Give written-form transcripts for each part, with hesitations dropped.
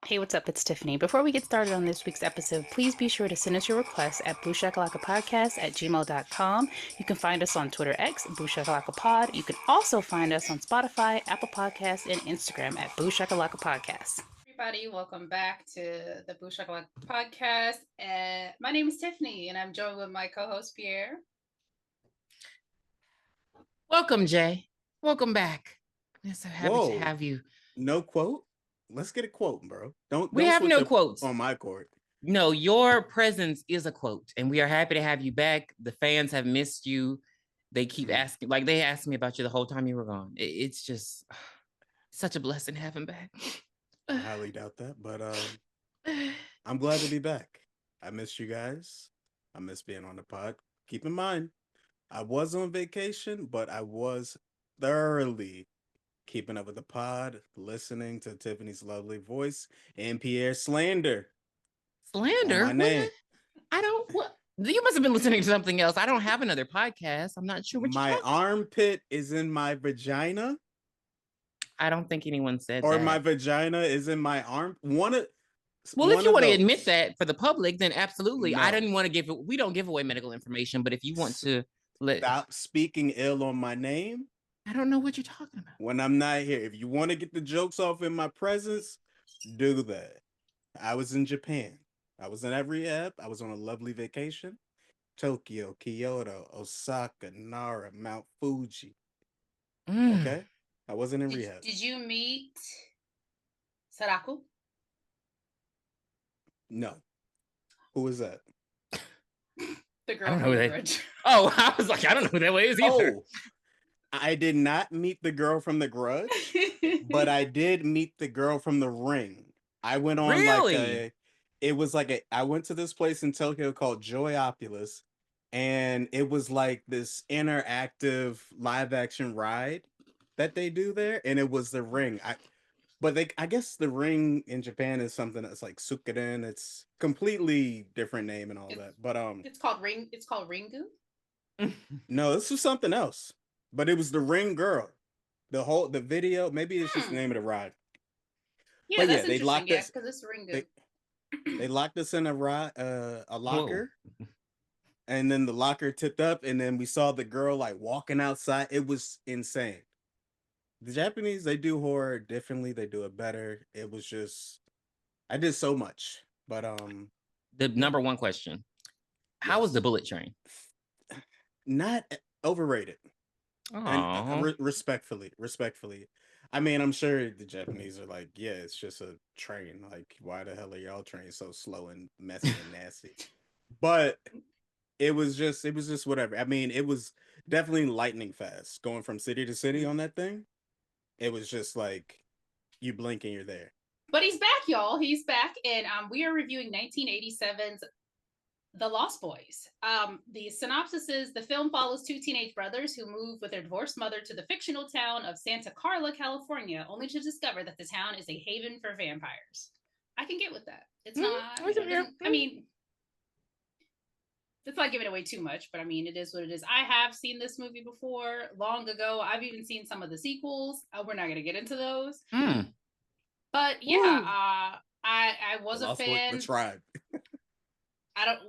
Hey, what's up? It's Tiffany. Before we get started on this week's episode, please be sure to send us your requests at booshakalakapodcast@gmail.com. You can find us on Twitter X, Booshakalakapod. You can also find us on Spotify, Apple Podcasts, and Instagram at Booshakalakapodcast. Everybody, welcome back to the Booshakalaka podcast. My name is Tiffany, and I'm joined with my co-host Pierre. Welcome, Jay. Welcome back. I'm so happy to have you. No quote? Let's get a quote, bro. Don't have no quotes on my court. No, your presence is a quote, and we are happy to have you back. The fans have missed you. They keep asking, like they asked me about you the whole time you were gone. It's just such a blessing to have him back. I highly doubt that, but I'm glad to be back. I missed you guys. I miss being on the pod. Keep in mind, I was on vacation, but I was thoroughly keeping up with the pod, listening to Tiffany's lovely voice and Pierre's slander. Slander? My name. I don't. What? You must have been listening to something else. I don't have another podcast. I'm not sure what my armpit is in my vagina. I don't think anyone said or that. Or my vagina is in my arm. Well, if you want to admit that for the public, then absolutely. No. I didn't want to give it. We don't give away medical information, but if you want to stop speaking ill on my name. I don't know what you're talking about. When I'm not here, if you want to get the jokes off in my presence, do that. I was in Japan. I was in every app. I was on a lovely vacation. Tokyo, Kyoto, Osaka, Nara, Mount Fuji. Okay? I wasn't in rehab. Did you meet Saraku? No. Who is that? The girl from The Grudge. Oh, I was like, I don't know who that is either. Oh, I did not meet the girl from The Grudge, but I did meet the girl from The Ring. I went on I went to this place in Tokyo called Joyopolis, and it was like this interactive live action ride that they do there, and it was The Ring. I guess The Ring in Japan is something that's like Suikoden. It's completely different name and all that. But it's called Ringu. No, this was something else. But it was The Ring girl. The video, maybe it's just the name of the ride. Yeah, but that's they locked us because it's Ringu. They locked us in a locker. Whoa. And then the locker tipped up, and then we saw the girl like walking outside. It was insane. The Japanese, they do horror differently. They do it better. It was just, I did so much. But the number one question: how was the bullet train? Not overrated. And respectfully. I mean, I'm sure the Japanese are like, yeah, it's just a train. Like, why the hell are y'all trains so slow and messy and nasty? But it was just whatever. I mean, it was definitely lightning fast going from city to city on that thing. It was just like you blink and you're there. But he's back, y'all. He's back, and we are reviewing 1987's The Lost Boys. The synopsis is the film follows two teenage brothers who move with their divorced mother to the fictional town of Santa Carla, California, only to discover that the town is a haven for vampires. I can get with that. It's not, I mean, it's not giving away too much, but I mean, it is what it is. I have seen this movie before, long ago. I've even seen some of the sequels. We're not going to get into those. But yeah, I was a fan. The Tribe.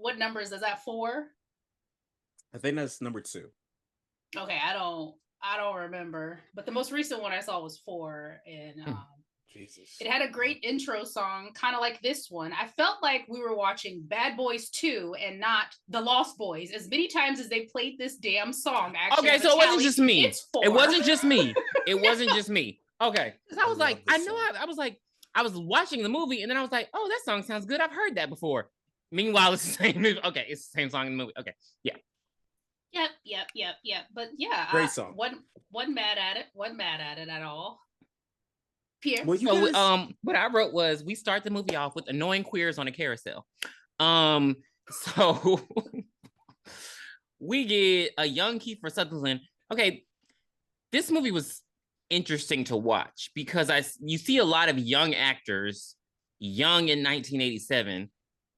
What numbers is that? 4? I think that's number 2. Okay, I don't remember. But the most recent one I saw was 4, and Jesus. It had a great intro song, kind of like this one. I felt like we were watching Bad Boys 2 and not The Lost Boys. As many times as they played this damn song, actually. Okay, so it wasn't just me. It wasn't just me. It wasn't just me. Okay. Because I was like, I was watching the movie, and then I was like, oh, that song sounds good. I've heard that before. Meanwhile, it's the same movie. Okay, it's the same song in the movie. Okay, yeah. Yep. But yeah, great song. Wasn't mad at it at all. Pierre. Well, what I wrote was we start the movie off with annoying queers on a carousel. So we get a young Kiefer Sutherland. Okay, this movie was interesting to watch because you see a lot of young actors, young in 1987,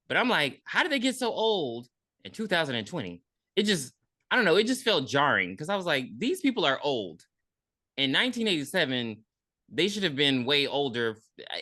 but I'm like, how did they get so old in 2020? It just felt jarring because I was like, these people are old. In 1987, They should have been way older.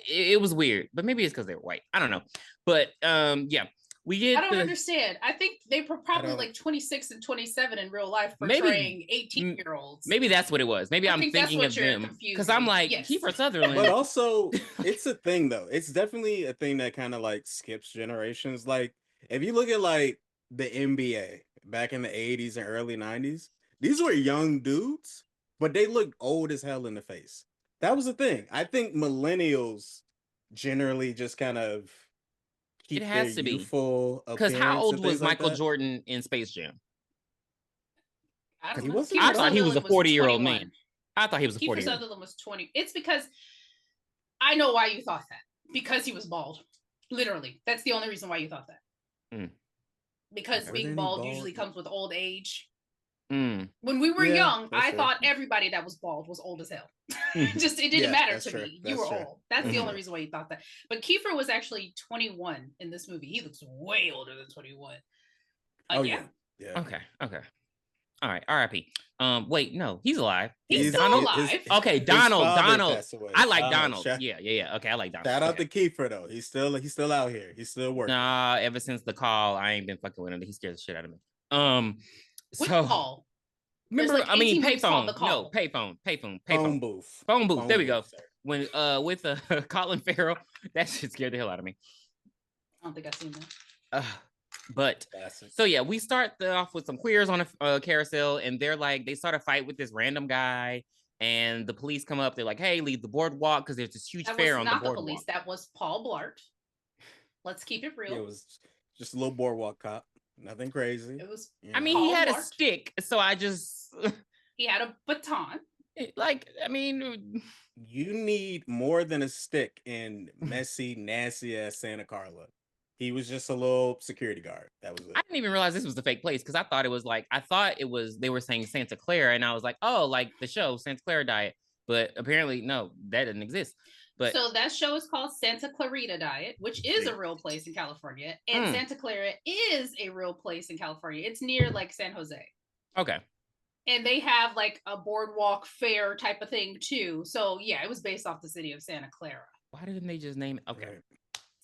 It was weird, but maybe it's because they were white. I don't know. But yeah, we get. I don't understand. I think they were probably like 26 and 27 in real life, portraying 18-year-olds. Maybe that's what it was. Maybe I'm thinking of them because I'm like Kiefer Sutherland. But also, it's a thing though. It's definitely a thing that kind of like skips generations. Like if you look at like the NBA back in the 80s and early 90s, these were young dudes, but they looked old as hell in the face. That was the thing. I think millennials generally just kind of keep their youthful appearance. Because how old was Michael Jordan in Space Jam? I thought he was a 40-year-old man. I thought he was a 40-year-old. Kiefer Sutherland was 20. It's because I know why you thought that. Because he was bald. Literally. That's the only reason why you thought that. Because being bald usually comes with old age. When we were young, I thought everybody that was bald was old as hell. Just it didn't matter to me. You were old. That's the only reason why you thought that. But Kiefer was actually 21 in this movie. He looks way older than 21. Yeah. Okay. All right. R.I.P. Wait, no, he's alive. He's still alive. Okay, Donald. I like Donald. Yeah. Okay, I like Donald. Shout out to Kiefer though. He's still out here. He's still working. Nah, ever since the call, I ain't been fucking with him. He scares the shit out of me. Which call? Remember, like payphone. No, payphone. Phone booth. Phone booth. There we go. When with Colin Farrell, that shit scared the hell out of me. I don't think I've seen that. But so yeah, we start off with some queers on a carousel, and they start a fight with this random guy, and the police come up. They're like, "Hey, leave the boardwalk because there's this huge fair on the boardwalk." That was not the police. That was Paul Blart. Let's keep it real. It was just a little boardwalk cop. Nothing crazy. It was. I mean, he had a stick, so I just. He had a baton. You need more than a stick in messy, nasty ass Santa Carla. He was just a little security guard. That was it. I didn't even realize this was the fake place because I thought they were saying Santa Clara, and I was like, oh, like the show Santa Clara Diet. But apparently, no, that didn't exist. But so that show is called Santa Clarita Diet, which is a real place in California. And Santa Clara is a real place in California. It's near like San Jose. Okay. And they have like a boardwalk fair type of thing too. So yeah, it was based off the city of Santa Clara. Why didn't they just name it? Okay.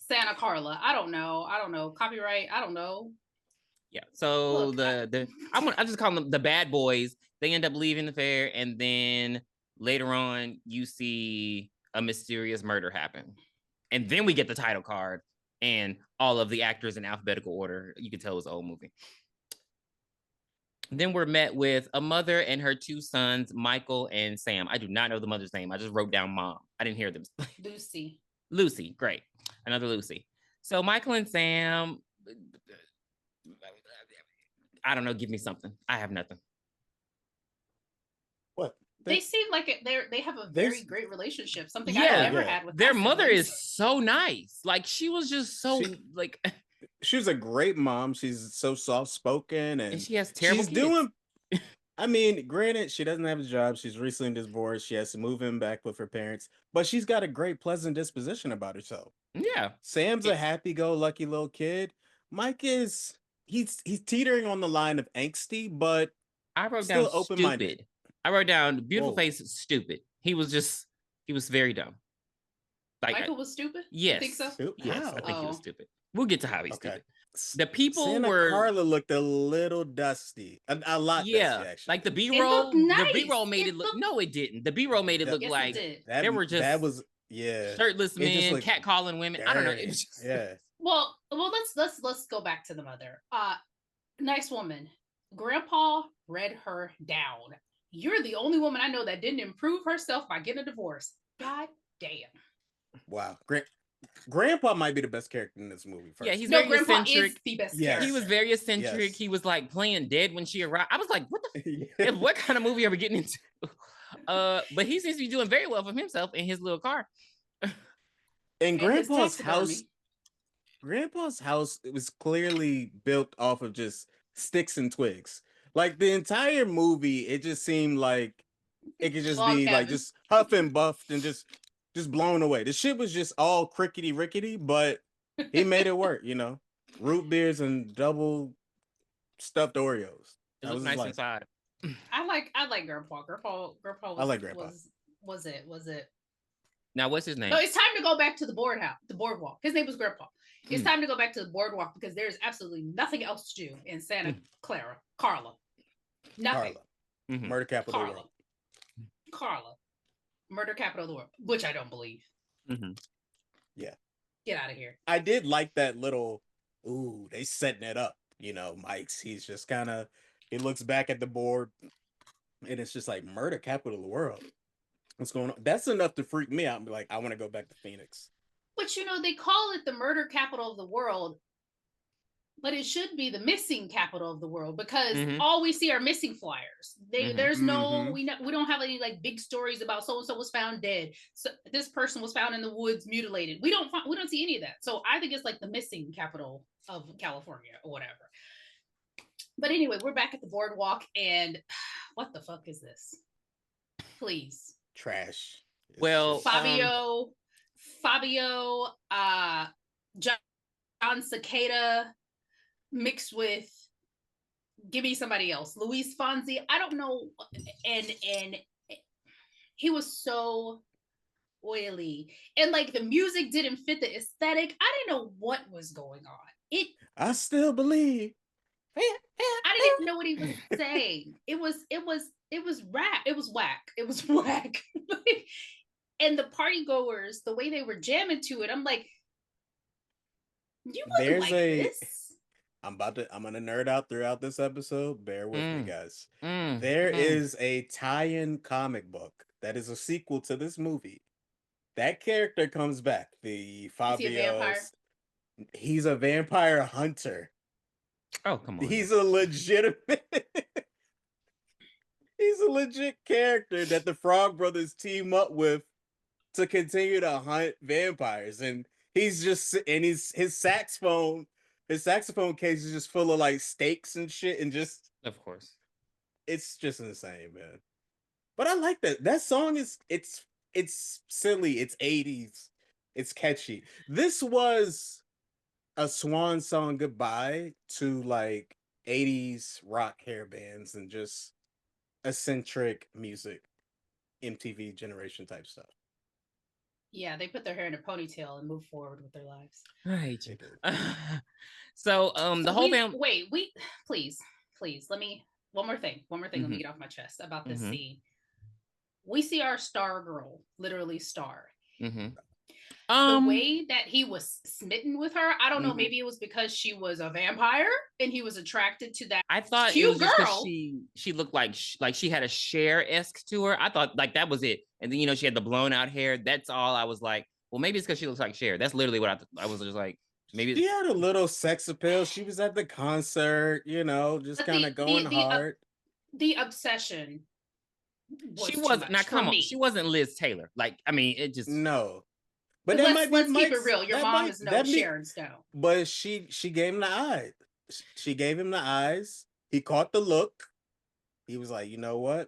Santa Carla. I don't know. Copyright. I don't know. Yeah. So I just call them the bad boys. They end up leaving the fair, and then later on, you see a mysterious murder happen, and then we get the title card and all of the actors in alphabetical order. You can tell it was an old movie. Then we're met with a mother and her two sons, Michael and Sam. I do not know the mother's name. I just wrote down mom. I didn't hear them. Lucy, great. Another Lucy. So Michael and Sam, I don't know, give me something. I have nothing. What? They seem like they have a very great relationship. Something I've never had with their mother is so nice. Like she was just so she was a great mom. She's so soft spoken and she has terrible kids. I mean, granted, she doesn't have a job. She's recently divorced. She has to move in back with her parents, but she's got a great, pleasant disposition about herself. Yeah. Sam's a happy-go-lucky little kid. Mike he's teetering on the line of angsty, but I wrote down open-minded. I wrote down beautiful face, stupid. He was very dumb. Like, Michael was stupid? Yes. You think so? Yes, I think he was stupid. We'll get to how he's stupid. The people Santa Carla looked a little dusty. A lot dusty, actually. Like the B-roll. The B-roll made it look. No, it didn't. The B-roll made it look like there were just shirtless men catcalling women. I don't know. It was just, Well, let's go back to the mother. Nice woman. Grandpa read her down. You're the only woman I know that didn't improve herself by getting a divorce. God damn. Wow. Grandpa might be the best character in this movie. Yeah, he's very Grandpa eccentric. Is the best character. He was very eccentric. Yes. He was like playing dead when she arrived. I was like, what the what kind of movie are we getting into? But he seems to be doing very well for himself in his little car. And Grandpa's house, it was clearly built off of just sticks and twigs. Like the entire movie, it just seemed like it could just be like just huff and buffed and just blown away. The shit was just all crickety rickety, but he made it work, you know. Root beers and double stuffed Oreos. It was nice inside. I like Grandpa. Grandpa was, I like Grandpa. Was it? Now, what's his name? No, it's time to go back to the boardwalk. His name was Grandpa. It's time to go back to the boardwalk because there's absolutely nothing else to do in Santa Carla. Nothing. Murder capital of the world. Carla. Murder capital of the world, which I don't believe. Yeah. Get out of here. I did like that little, they setting it up. Mike's, he's just kind of, he looks back at the board and it's just like murder capital of the world. What's going on? That's enough to freak me out and be like, I want to go back to Phoenix. But they call it the murder capital of the world, but it should be the missing capital of the world because all we see are missing flyers. There's no, we don't have any like big stories about so and so was found dead. So this person was found in the woods mutilated. We don't see any of that. So I think it's like the missing capital of California or whatever. But anyway, we're back at the boardwalk, and what the fuck is this? Please. Trash. Well, Fabio, John Cicada mixed with give me somebody else, Luis Fonsi. I don't know, and he was so oily, and like the music didn't fit the aesthetic. I didn't know what was going on. I still believe. I didn't know what he was saying. It was rap. It was whack. And the party goers, the way they were jamming to it, I'm like, you wasn't this. I'm gonna nerd out throughout this episode. Bear with me, guys. There is a tie-in comic book that is a sequel to this movie. That character comes back. The Fabio. He's a vampire hunter. Oh, come on. He's a legit character that the Frog Brothers team up with to continue to hunt vampires. And his saxophone case is just full of like steaks and shit, and just, of course, it's just insane, man. But I like that song it's silly, it's 80s, it's catchy. This was a swan song goodbye to like 80s rock hair bands and just eccentric music, MTV generation type stuff. Yeah, they put their hair in a ponytail and move forward with their lives. Right. So the whole family. Wait, please, let me one more thing. Let me get off my chest about this scene. We see our star girl, literally star. The way that he was smitten with her, I don't know. Maybe it was because she was a vampire and he was attracted to that. I thought cute it was just girl. She looked like she had a Cher-esque to her. I thought like that was it. And then she had the blown out hair. That's all. I was like, well, maybe it's because she looks like Cher. That's literally what I was just like. Maybe she had a little sex appeal. She was at the concert, just kind of going hard. The obsession. She wasn't. Now come on, she wasn't Liz Taylor. Like, I mean, it just no. But let's keep it real. Your mom is no Sharon Stone. But she gave him the eyes. She gave him the eyes. He caught the look. He was like, you know what?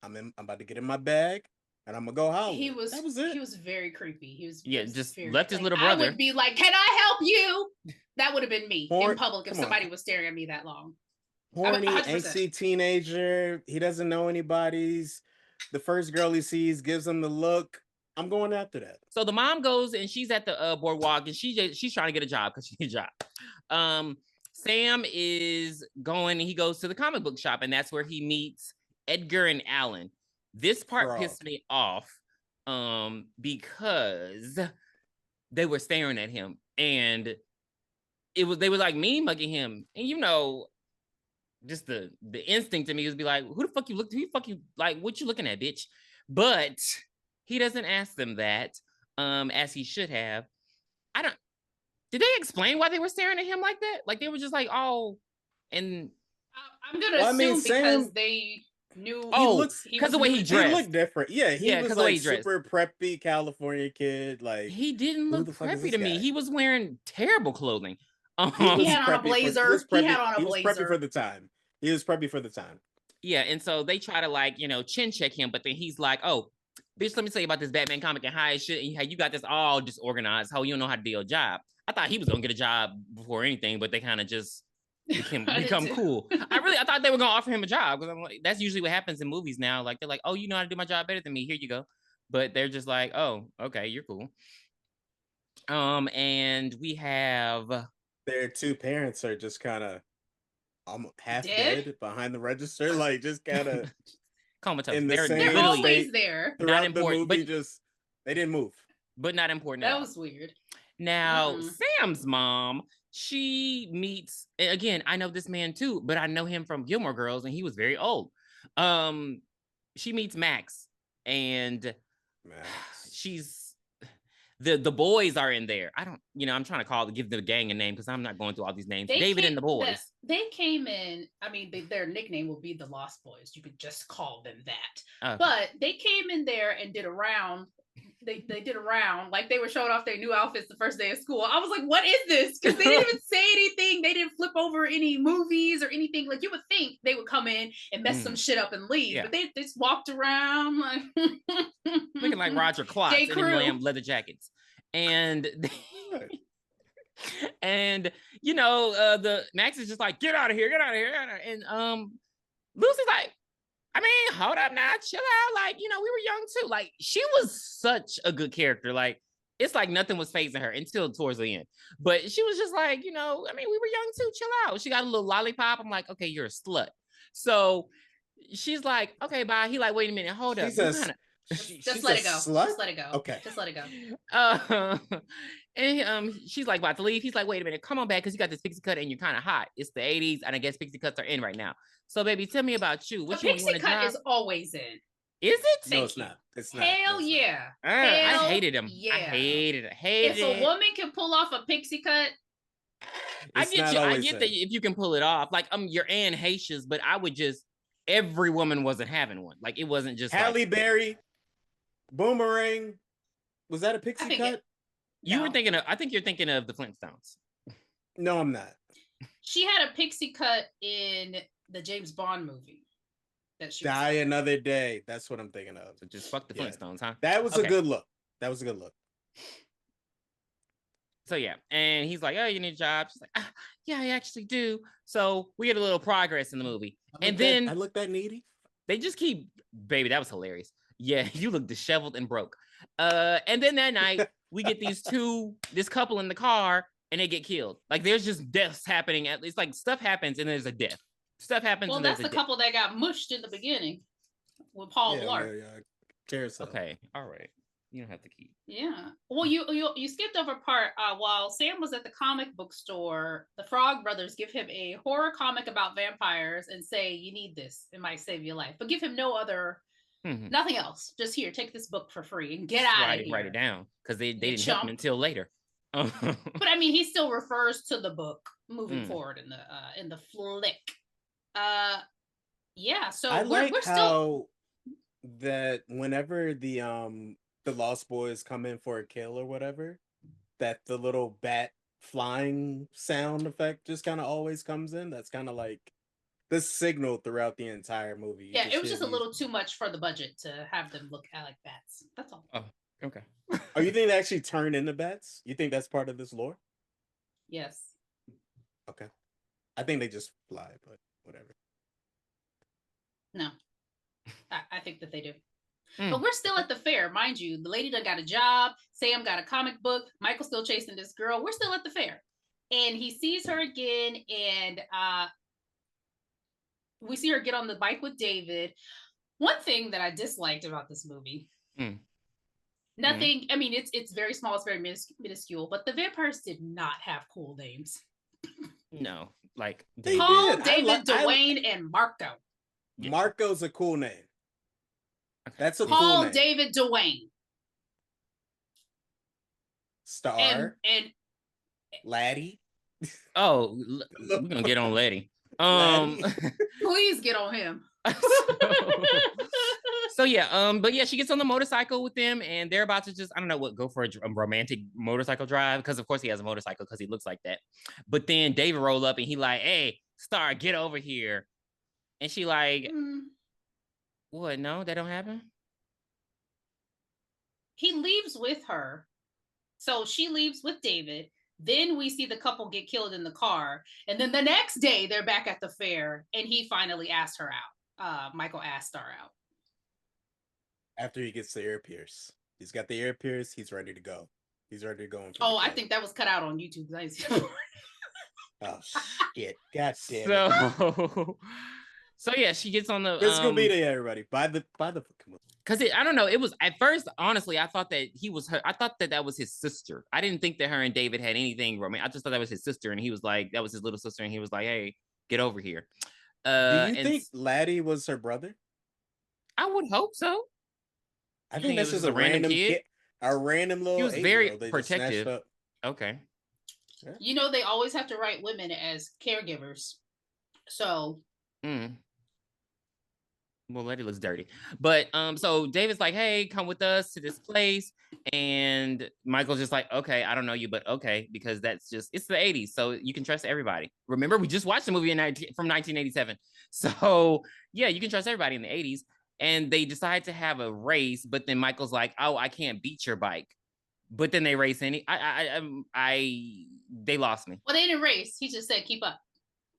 I'm about to get in my bag and I'm gonna go holler. That was it. He was very creepy. He was just left his little brother. I would be like, can I help you? That would have been me in public if somebody was staring at me that long. Horny, angsty teenager. He doesn't know anybody's. The first girl he sees gives him the look. I'm going after that. So the mom goes and she's at the boardwalk and she's trying to get a job because she needs a job. Sam is going, he goes to the comic book shop and that's where he meets Edgar and Alan. This part pissed me off because they were staring at him and they were like mean mugging him. And just the instinct to me was be like, who the fuck you look to? Who the fuck you like? What you looking at, bitch? But he doesn't ask them that, as he should have. Did they explain why they were staring at him like that? Like they were just like, oh, and I'm gonna assume because they knew. Oh, because the way he dressed, he looked different. Yeah, he was like super preppy California kid. Like he didn't look preppy to me. He was wearing terrible clothing. He had on a blazer. He was preppy for the time. He was preppy for the time. Yeah, and so they try to chin check him, but then he's like, oh, bitch, let me tell you about this Batman comic and how it should, and how you got this all disorganized, how you don't know how to do a job. I thought he was gonna get a job before anything, but they kind of just become cool. I thought they were gonna offer him a job because I'm like, that's usually what happens in movies now. Like they're like, oh, you know how to do my job better than me. Here you go. but they're just like, oh, okay, you're cool. And we have their two parents are just kind of half dead behind the register, like just kind of comatose. in the They're same always state there. Not throughout the important, movie. but Just they didn't move. but not important. That was weird. Now, Sam's mom, she meets again. I know this man too, but I know him from Gilmore Girls, and he was very old. She meets Max, and she's the boys are in there. I don't, I'm trying to give the gang a name because I'm not going through all these names. David and the boys. They came in. I mean, their nickname will be the Lost Boys. You could just call them that. Okay. But they came in there and did a round. They did a round, like they were showing off their new outfits the first day of school. I was like, what is this? Because they didn't even say anything. They didn't flip over any movies or anything. Like, you would think they would come in and mess some shit up and leave. Yeah. But they just walked around like looking like Roger Klotz in them leather jackets. And and the Max is just like, get out of here. And Lucy's like, I mean, hold up now, chill out. Like, we were young too. Like, she was such a good character. Like, it's like nothing was phasing her until towards the end. But she was just like, I mean, we were young too. Chill out. She got a little lollipop. I'm like, okay, you're a slut. So she's like, okay, bye. He like, wait a minute, hold up. Just let it go. Slut? Just let it go. Okay. Just let it go. And she's like about to leave. He's like, wait a minute, come on back, because you got this pixie cut and you're kind of hot. It's the 80s, and I guess pixie cuts are in right now. So, baby, tell me about you. What pixie cut is always in. Is it? No, it's not. It's not. Hell yeah. I hated him. Yeah. I hated it. If a woman can pull off a pixie cut, I get you. I get that if you can pull it off. Like, your Anne Heche's, but I would just, every woman wasn't having one. Like, it wasn't just Halle Berry, Boomerang. Was that a pixie cut? You were thinking of, I think you're thinking of the Flintstones. No, I'm not. She had a pixie cut in the James Bond movie. Die Another Day. That's what I'm thinking of. So just fuck the Flintstones, huh? That was a good look. So yeah, and he's like, oh, you need a job? She's like, yeah, I actually do. So we get a little progress in the movie. I look that needy. They just keep, baby, that was hilarious. Yeah, you look disheveled and broke. And then that night, we get this couple in the car, and they get killed. Like, there's just deaths happening. It's like stuff happens, and there's a death. Stuff happens. Well, that's the couple that got mushed in the beginning with Paul Blart. Okay, all right. You don't have to keep. Yeah. Well, you skipped over part while Sam was at the comic book store. The Frog Brothers give him a horror comic about vampires and say, "You need this; it might save your life." But give him no other. Nothing else. Just here, take this book for free and get out of here. Write it down, because they didn't help him until later. But I mean, he still refers to the book moving forward in the flick. Yeah. So I we're how still that whenever the Lost Boys come in for a kill or whatever, that the little bat flying sound effect just kind of always comes in. That's kind of like the signal throughout the entire movie. Yeah, it was just a little too much for the budget to have them look like bats. That's all. Oh, okay. Oh, you think they actually turn into bats? You think that's part of this lore? Yes. Okay. I think they just fly, but whatever. No. I think that they do. But we're still at the fair, mind you. The lady done got a job. Sam got a comic book. Michael's still chasing this girl. We're still at the fair. And he sees her again, and we see her get on the bike with David. One thing that I disliked about this movie, nothing, I mean, it's very small, it's very minuscule, but the vampires did not have cool names. No, like Paul, David, Dwayne, and Marco. Yeah. Marco's a cool name. That's a Paul, cool name. David, Dwayne. Star. And Laddie. Oh, we're gonna get on Laddie. Please get on him. So yeah, but yeah, she gets on the motorcycle with them, and they're about to just, I don't know what, go for a romantic motorcycle drive, because of course he has a motorcycle because he looks like that. But then David roll up and he like, hey, Star, get over here. And she like, what? No, that don't happen. He leaves with her. So she leaves with David. Then we see the couple get killed in the car. And then the next day they're back at the fair, and he finally asked her out. Michael asked Star out. After he gets the ear pierce. He's got the ear pierce. He's ready to go. He's ready to go. Oh, I think that was cut out on YouTube. Oh, shit. God damn it. So yeah, she gets on the physical media, everybody. By the because I don't know. It was at first, honestly, I thought that he was her. I thought that was his sister. I didn't think that her and David had anything romantic. I just thought that was his sister, and he was like, that was his little sister, and he was like, hey, get over here. Do you think Laddie was her brother? I would hope so. I think that's just a random kid. A random little. He was very protective. Okay. Yeah. You know, they always have to write women as caregivers. So. Well, Letty looks dirty. But so David's like, hey, come with us to this place. And Michael's just like, okay, I don't know you, but okay, because it's the 80s. So you can trust everybody. Remember, we just watched the movie from 1987. So yeah, you can trust everybody in the 80s. And they decide to have a race, but then Michael's like, oh, I can't beat your bike. But then they race they lost me. Well, they didn't race. He just said, keep up.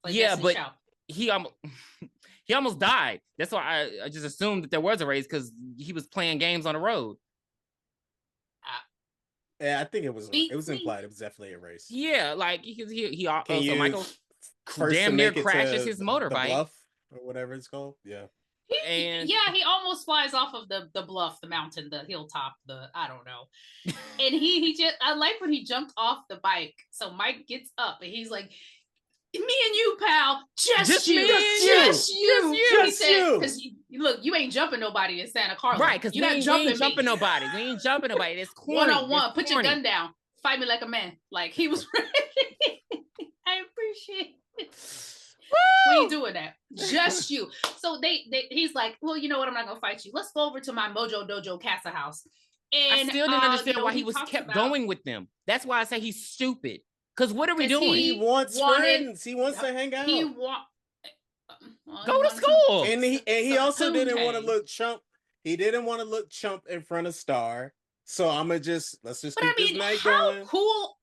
Like, yeah, but he almost died. That's why I just assumed that there was a race because he was playing games on the road. Yeah, I think it was implied. It was definitely a race. Yeah, like so Michael damn near crashes his motorbike. Bluff or whatever it's called. Yeah. He almost flies off of the bluff, the mountain, the hilltop, I don't know. And he just, I like when he jumped off the bike. So Mike gets up and he's like, me and you, pal, just you. He said, because look, you ain't jumping nobody in Santa Carla. Right, because we ain't jumping nobody. We ain't jumping nobody. It's corny. 1-on-1, put your gun down. Fight me like a man. Like, he was ready. I appreciate it. We ain't doing that. Just you. So he's like, well, you know what? I'm not gonna fight you. Let's go over to my Mojo Dojo Casa house. And I still didn't understand why he was kept going with them. That's why I say he's stupid. Because what are we doing? He wants friends. He wants to hang out. Go to school. And he also didn't want to look chump. He didn't want to look chump in front of Star. So let's just keep this night going.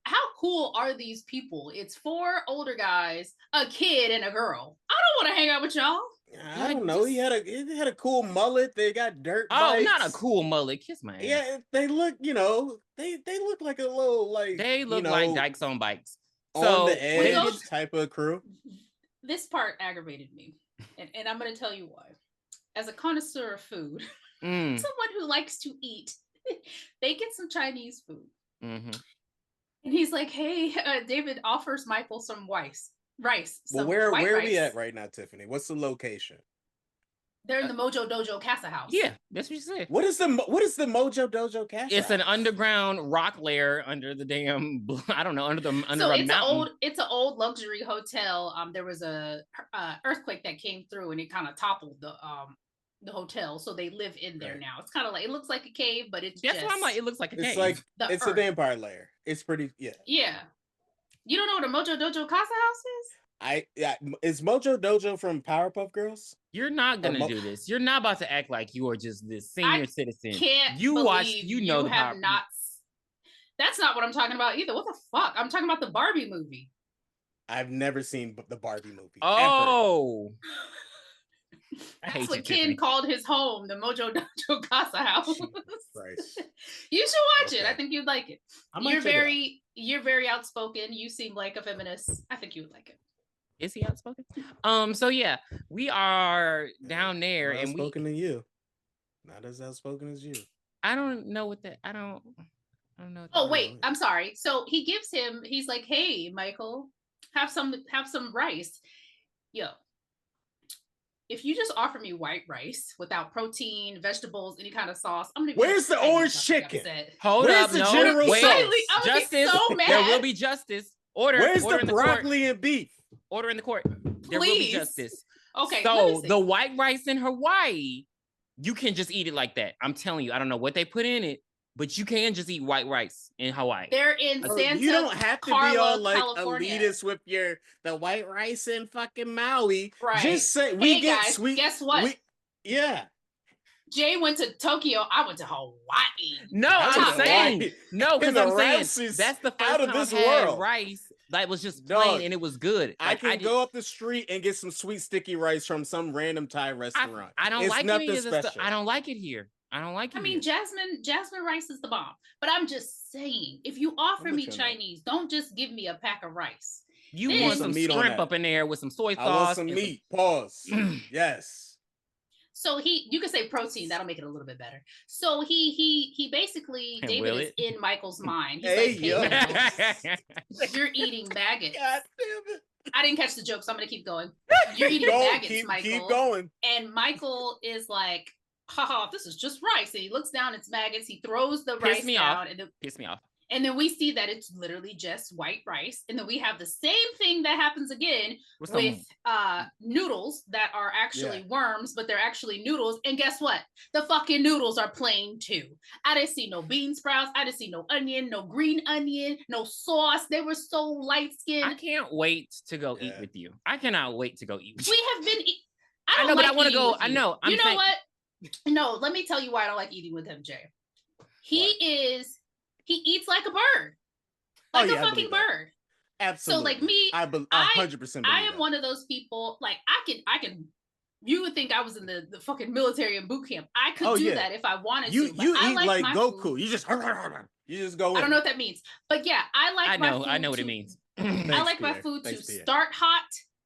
How cool are these people? It's 4 older guys, a kid, and a girl. I don't want to hang out with y'all. I don't know. He had a cool mullet. They got dirt bikes. Not a cool mullet. Kiss my ass. Yeah, they look, they look like a little like they look like dykes on bikes. On the edge type of crew. This part aggravated me. And I'm gonna tell you why. As a connoisseur of food, someone who likes to eat, they get some Chinese food. Mm-hmm. And he's like, hey, David offers Michael some rice. Well, where are we at right now, Tiffany? What's the location? They're in the Mojo Dojo Casa house. Yeah, that's what you said. What is the Mojo Dojo Casa? It's an underground rock lair under the damn. I don't know under a mountain. It's an old luxury hotel. There was a earthquake that came through and it kind of toppled the hotel, so they live in there now. It's kind of like, it looks like a cave, but it's that's why I'm like, it looks like a cave. It's like it's a vampire lair. It's pretty yeah. You don't know what a Mojo Dojo Casa house is? Is Mojo Dojo from Powerpuff Girls? You're not gonna do this. You're not about to act like you are just this senior citizen. You have not. That's not what I'm talking about either. What the fuck? I'm talking about the Barbie movie. I've never seen the Barbie movie. Oh. That's what Ken called his home, the Mojo Dojo Casa house. Christ. You should watch it. I think you'd like it. You're very outspoken. You seem like a feminist. I think you would like it. Is he outspoken? So yeah, we are down there and outspoken to you. Not as outspoken as you. I don't know what that. I don't know. Oh wait, I'm sorry. So he's like, hey, Michael, have some rice. Yo, if you just offer me white rice without protein, vegetables, any kind of sauce, I'm gonna be where's the orange chicken? Hold where's up, the general sauce? Justice. So mad. There will be justice. Where's the broccoli and beef? Order in the court. Please. There will be justice. Okay. So the white rice in Hawaii, you can just eat it like that. I'm telling you, I don't know what they put in it, but you can just eat white rice in Hawaii. They're in Santa You don't have to Carla, be all like California. elitist with the white rice in fucking Maui. Right. Just say guys, sweet. Guess what? Yeah. Jay went to Tokyo. I went to Hawaii. No, I'm saying no, because I'm saying that's the first time I've had rice that was just plain and it was good. I can go up the street and get some sweet sticky rice from some random Thai restaurant. I don't like any of this stuff. I don't like it here. I don't like it. I mean, jasmine rice is the bomb. But I'm just saying, if you offer me Chinese, don't just give me a pack of rice. You want some shrimp up in there with some soy sauce. I want some meat. Pause. Yes. So you could say protein. That'll make it a little bit better. So he basically, David is in Michael's mind. He's like, hey, you're eating maggots. God damn it. I didn't catch the joke, so I'm gonna keep going. You're eating maggots, Michael. Keep going. And Michael is like, haha, this is just rice. And he looks down, it's maggots. He throws the rice down. Piss me off. And then we see that it's literally just white rice. And then we have the same thing that happens again with noodles that are actually worms, but they're actually noodles. And guess what? The fucking noodles are plain too. I didn't see no bean sprouts. I didn't see no onion, no green onion, no sauce. They were so light skinned. I can't wait to go eat with you. I cannot wait to go eat with you. We have been. I know, but I want to go. I know. You know what? No, let me tell you why I don't like eating with him, Jay. He eats like a bird, like a fucking bird. Absolutely. So like me, I 100%. I am one of those people. Like I can. You would think I was in the fucking military and boot camp. I could do that if I wanted to. You eat like Goku. Food. You just go. I don't know what that means, but yeah, I know what it means. I like my food to start hot.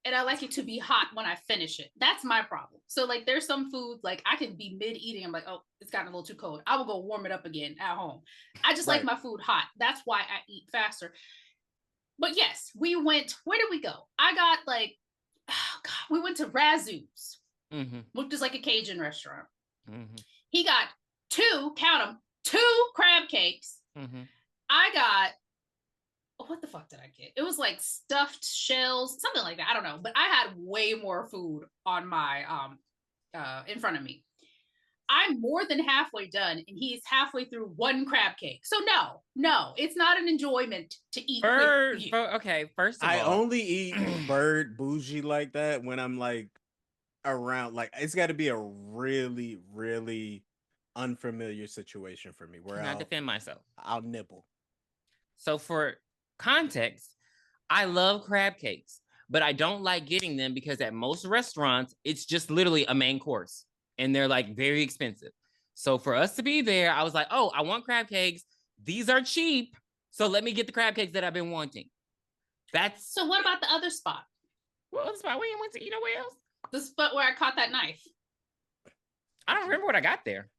And I like it to be hot when I finish it. That's my problem. So like there's some food, like I can be mid-eating. I'm like, oh, it's gotten a little too cold. I will go warm it up again at home. I just like my food hot. That's why I eat faster. But yes, we went, where did we go? I got like, oh God, we went to Razoo's, which is like a Cajun restaurant. He got count them, 2 crab cakes. I got, what the fuck did I get? It was like stuffed shells, something like that. I don't know, but I had way more food on my in front of me. I'm more than halfway done, and he's halfway through 1 crab cake. So no, it's not an enjoyment to eat. Okay, first of all, I only eat bird bougie like that when I'm like around. Like it's got to be a really, really unfamiliar situation for me where I'll defend myself. I'll nibble. So for context, I love crab cakes, but I don't like getting them because at most restaurants, it's just literally a main course and they're like very expensive. So for us to be there, I was like, oh, I want crab cakes. These are cheap. So let me get the crab cakes that I've been wanting. So what about the other spot? What other spot? We didn't went to eat nowhere else. The spot where I caught that knife. I don't remember what I got there.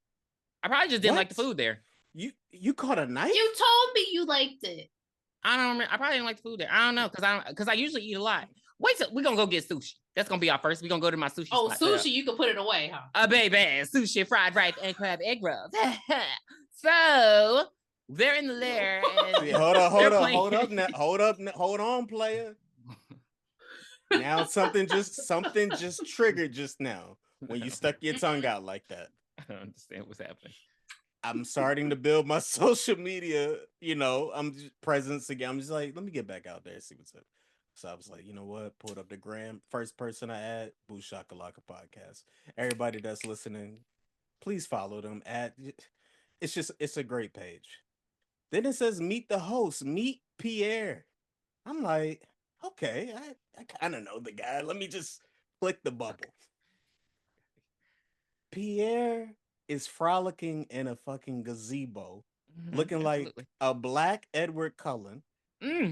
I probably just didn't like the food there. You caught a knife? You told me you liked it. I don't remember. I probably didn't like the food there. I don't know because I usually eat a lot. Wait, we're gonna go get sushi. That's gonna be our first. We're gonna go to my sushi. Oh, sushi, you can put it away, huh? Baby, sushi, fried rice, and crab egg rolls. So they're in the lair. And hold on, player. Now something just triggered just now when you stuck your tongue out like that. I don't understand what's happening. I'm starting to build my social media, I'm just presence again. I'm just like, let me get back out there and see what's up. So I was like, you know what? Pulled up the gram. First person I add, BOOshakalaka podcast. Everybody that's listening, please follow them. It's a great page. Then it says meet the host, meet Pierre. I'm like, okay, I kind of know the guy. Let me just click the bubble. Pierre is frolicking in a fucking gazebo, looking like a black Edward Cullen,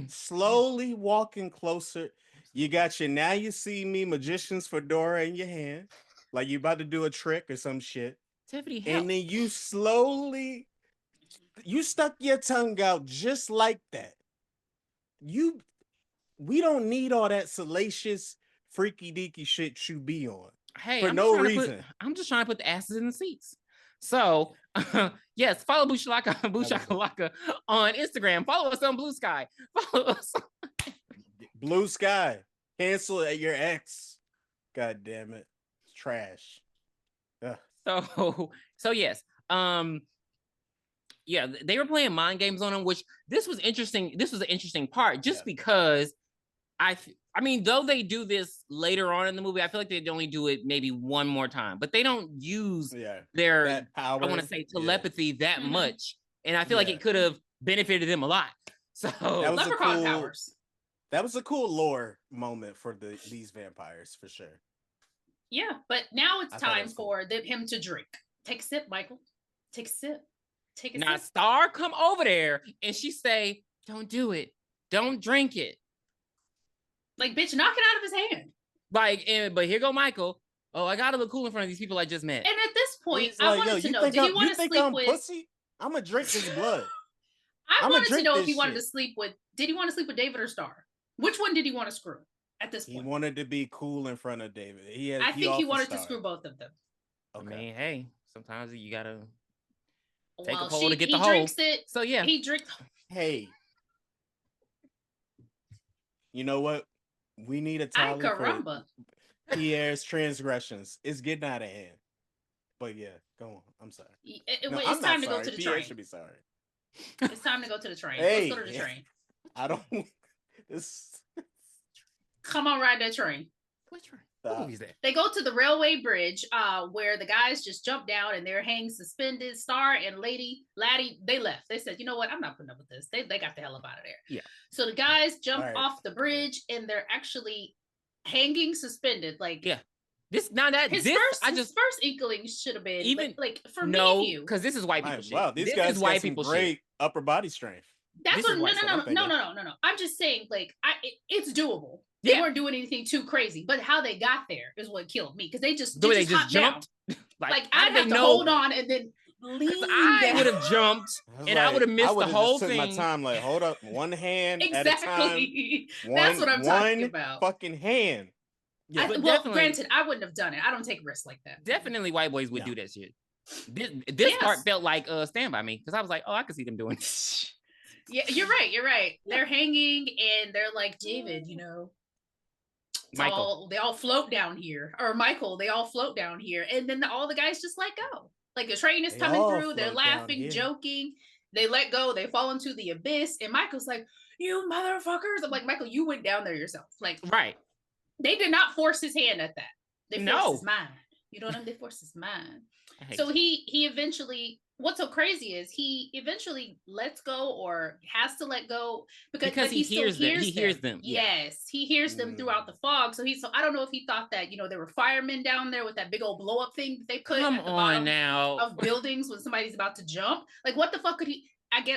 slowly walking closer. You got your Now You See Me magician's fedora in your hand, like you about to do a trick or some shit. Tiffany, help. And then you stuck your tongue out just like that. We don't need all that salacious, freaky deaky shit you be on. Hey, for no reason. I'm just trying to put the asses in the seats. So, yes, follow Booshakalaka on Instagram. Follow us on Bluesky. Follow us on Bluesky. Cancel at your ex. God damn it. It's trash. Ugh. So yes. Yeah, they were playing mind games on him, which this was interesting. This was an interesting part just because I mean, though they do this later on in the movie, I feel like they'd only do it maybe one more time, but they don't use their power. I want to say telepathy that much. And I feel like it could have benefited them a lot. So leprechaun powers. That was a cool lore moment for these vampires for sure. Yeah, but now it's time for him to drink. Take a sip, Michael. Take a sip. Take a Now sip. Star come over there and she say, "Don't do it. Don't drink it." Like, bitch, knock it out of his hand. Like, but here go Michael. Oh, I gotta look cool in front of these people I just met. And at this point, He's I like, wanted to know, did he want to sleep with? Pussy? I'm gonna drink this blood. I wanted to know if he wanted to sleep with. Did he want to sleep with David or Star? Which one did he want to screw at this point? He wanted to be cool in front of David. I think he wanted to screw both of them. Okay. I mean, hey, sometimes you gotta take Well, a pole to get the he hole. Drinks it. So yeah, he drinks. Hey, you know what? We need a tally for Pierre's transgressions. It's getting out of hand. But yeah, go on. I'm sorry. It's time to go to the Pierre train. Should be sorry. It's time to go to the train. Hey, let's go to the train. I don't. This. Come on, ride that train. Which train? What movie is that? They go to the railway bridge, where the guys just jump down and they're hanging suspended. Star and Laddie, they left. They said, "You know what? I'm not putting up with this." They got the hell up out of there. Yeah. So the guys jump off the bridge and they're actually hanging suspended. Like, yeah. His first inkling should have been even like for me, because this is white people shit. Wow, these guys got some great upper body strength. That's what. No. I'm just saying, like, it's doable. They weren't doing anything too crazy, but how they got there is what killed me, because they just jumped. like I'd have to hold on and then lean. I would have jumped and I would have missed the whole thing. My time, like, hold up, one hand at a time. That's what I'm talking about. Fucking hand. Yeah, well, granted, I wouldn't have done it. I don't take risks like that. Definitely, white boys would do that shit. This part felt like Stand By Me, because I was like, oh, I could see them doing this. Yeah, you're right. Yeah. They're hanging and they're like, David, you know, Michael, they all float down here, or Michael, they all float down here, and then all the guys just let go. Like, the train is coming through, they're laughing, joking, they let go, they fall into the abyss, and Michael's like, "You motherfuckers!" I'm like, Michael, you went down there yourself. Like, right. They did not force his hand at that. They forced his mind. You know what I mean? They forced his mind. So he eventually, what's so crazy is he eventually lets go, or has to let go, because he hears them. He hears them. Yes, he hears them throughout the fog. So I don't know if he thought that, you know, there were firemen down there with that big old blow up thing that they put at the bottom of buildings when somebody's about to jump. Like, what the fuck could he?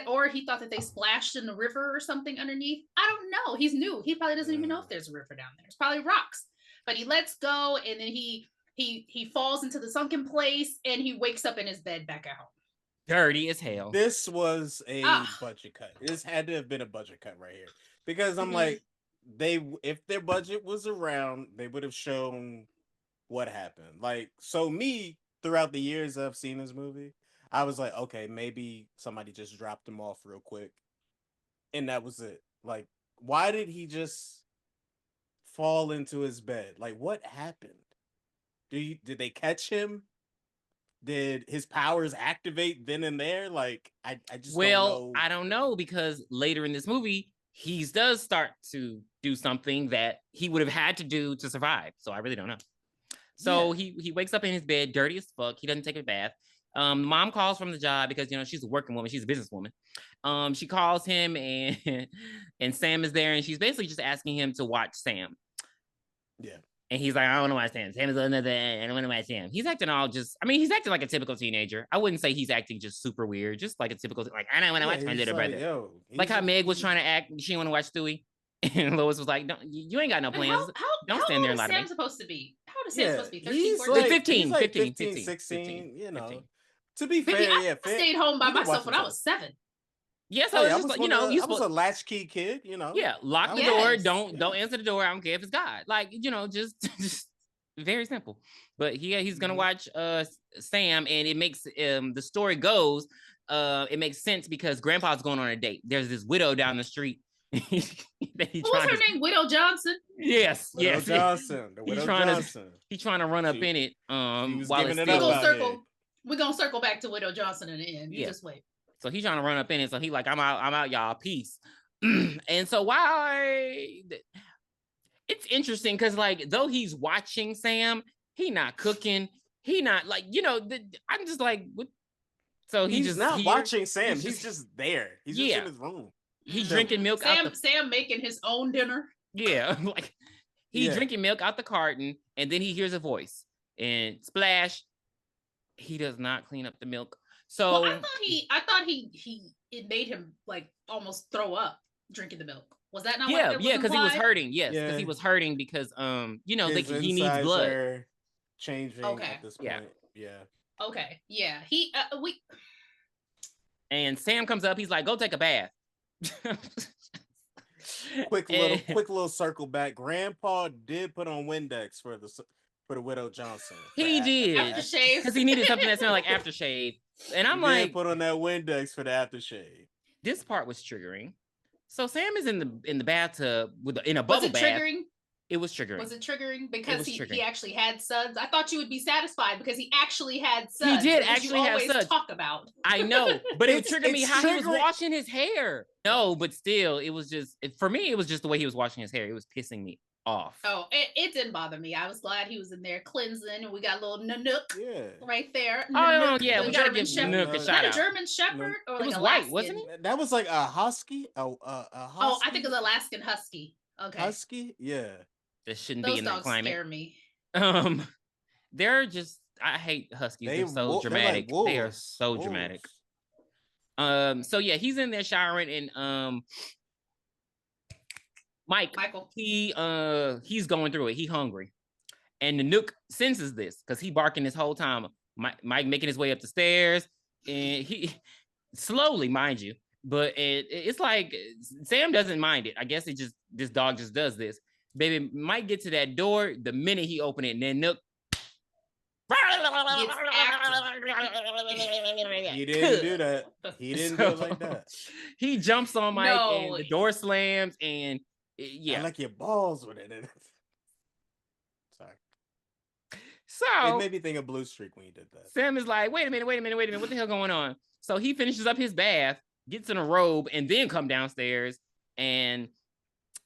Or he thought that they splashed in the river or something underneath. I don't know. He's new. He probably doesn't even know if there's a river down there. It's probably rocks. But he lets go, and then he falls into the sunken place, and he wakes up in his bed back at home. Dirty as hell. This was a budget cut. This had to have been a budget cut right here, because I'm like, if their budget was around, they would have shown what happened. Like, so me, throughout the years I've seen this movie, I was like, okay, maybe somebody just dropped him off real quick, and that was it. Like, why did he just fall into his bed? Like, what happened? Did they catch him? Did his powers activate then and there? Like, I just don't know. I don't know, because later in this movie, he does start to do something that he would have had to do to survive. So I really don't know. So he wakes up in his bed, dirty as fuck. He doesn't take a bath. Mom calls from the job, because, you know, she's a working woman. She's a businesswoman. She calls him, and Sam is there, and she's basically just asking him to watch Sam. Yeah. And he's like, I don't want to watch Sam. Sam is another. I don't want to watch Sam. He's acting he's acting like a typical teenager. I wouldn't say he's acting just super weird. Just like a typical, like, I don't want to watch my little brother. Like how Meg was trying to act. She didn't want to watch Stewie. And Lois was like, "Don't, you ain't got no plans. Don't stand there and lie to me." How old is Sam supposed to be? How old is Sam supposed to be? 13, 14? Like 15, 16, you know. 15. To be fair, I stayed home by myself when I was 7. Yes, I was like, you know, I was a latchkey kid, you know. Yeah, lock the door. Don't answer the door. I don't care if it's God. Like, you know, just very simple. But he's gonna watch Sam, and it makes the story goes, it makes sense because Grandpa's going on a date. There's this widow down the street. Who's her name? Widow Johnson. Yes, Widow Johnson. The Widow Johnson. He's trying to run up in it. While it's we're gonna circle back to Widow Johnson in the end. You just wait. So he's trying to run up in it. So he like, I'm out, y'all. Peace. And so it's interesting, because like, though he's watching Sam, he not cooking. He not like, you know, I'm just like, what? So he's just not watching Sam. He's just there. He's just in his room. He's drinking milk. Sam making his own dinner. Yeah, like he's drinking milk out the carton, and then he hears a voice, and splash. He does not clean up the milk. So well, I thought it made him like almost throw up drinking the milk. Was that not what it was because he was implied? hurting. Yes, because he was hurting because he needs blood. Are changing at this point. Yeah. Okay. Yeah. We. And Sam comes up. He's like, "Go take a bath." quick little circle back. Grandpa did put on Windex for the Widow Johnson. He did aftershave because he needed something that smelled like aftershave. And I'm like, put on that Windex for the aftershave. This part was triggering. So Sam is in the bathtub in a bubble bath. Triggering? It was triggering. Was it triggering because he actually had suds? I thought you would be sasatisfied because he actually had suds. He did actually have suds. Talk about. I know, but it triggered me how he was washing his hair. No, but still, it was just for me. It was just the way he was washing his hair. It was pissing me off. Oh, it didn't bother me. I was glad he was in there cleansing, and we got a little Nanook right there. Nanook, yeah, we gotta give Nanook a shout out. A German Shepherd or it like was Alaskan? White, wasn't it? That was like a husky. A husky. Oh, I think it was Alaskan Husky. Okay, husky. Yeah. That shouldn't be in that climate. Scare me. They're just I hate huskies. They're so dramatic. Like they are so dramatic. So yeah, he's in there showering, and Michael, he's going through it. He hungry, and the Nook senses this because he barking this whole time. Mike making his way up the stairs, and he slowly, mind you, but it's like Sam doesn't mind it. I guess this dog just does this. Baby, Mike get to that door the minute he open it, and then Nook. He didn't do that. He didn't do it like that. He jumps on Mike, and the door slams, and I like your balls with it. Sorry. So it made me think of Blue Streak when you did that. Sam is like, wait a minute, what the hell going on? So he finishes up his bath, gets in a robe, and then come downstairs, and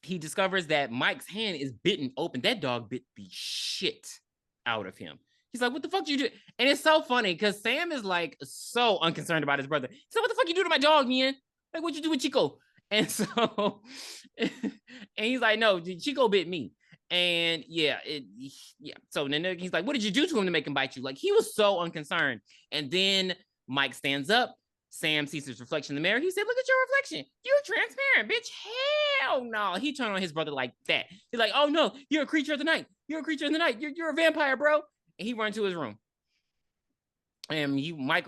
he discovers that Mike's hand is bitten open. That dog bit the shit out of him. He's like, what the fuck you do? And it's so funny because Sam is like so unconcerned about his brother. He's like, what the fuck you do to my dog, man? Like, what you do with Chico? And so, and he's like, no, Chico bit me. And so then he's like, what did you do to him to make him bite you? Like, he was so unconcerned. And then Mike stands up. Sam sees his reflection in the mirror. He said, look at your reflection. You're transparent, bitch. Hell no. He turned on his brother like that. He's like, oh no, you're a creature of the night. You're a creature of the night. You're a vampire, bro. And he runs to his room. And Mike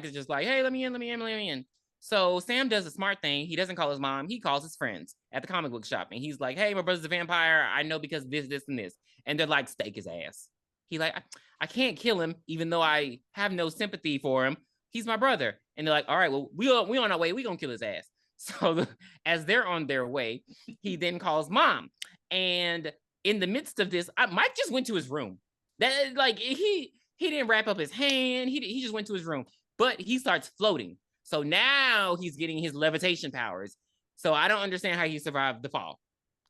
is just like, hey, let me in. So Sam does a smart thing. He doesn't call his mom. He calls his friends at the comic book shop. And he's like, hey, my brother's a vampire. I know because this, and this. And they're like, stake his ass. He like, I can't kill him, even though I have no sympathy for him. He's my brother. And they're like, all right, well, we on our way. We gonna kill his ass. So as they're on their way, he then calls mom. And in the midst of this, Mike just went to his room. That like he didn't wrap up his hand. He just went to his room, but he starts floating. So now he's getting his levitation powers. So I don't understand how he survived the fall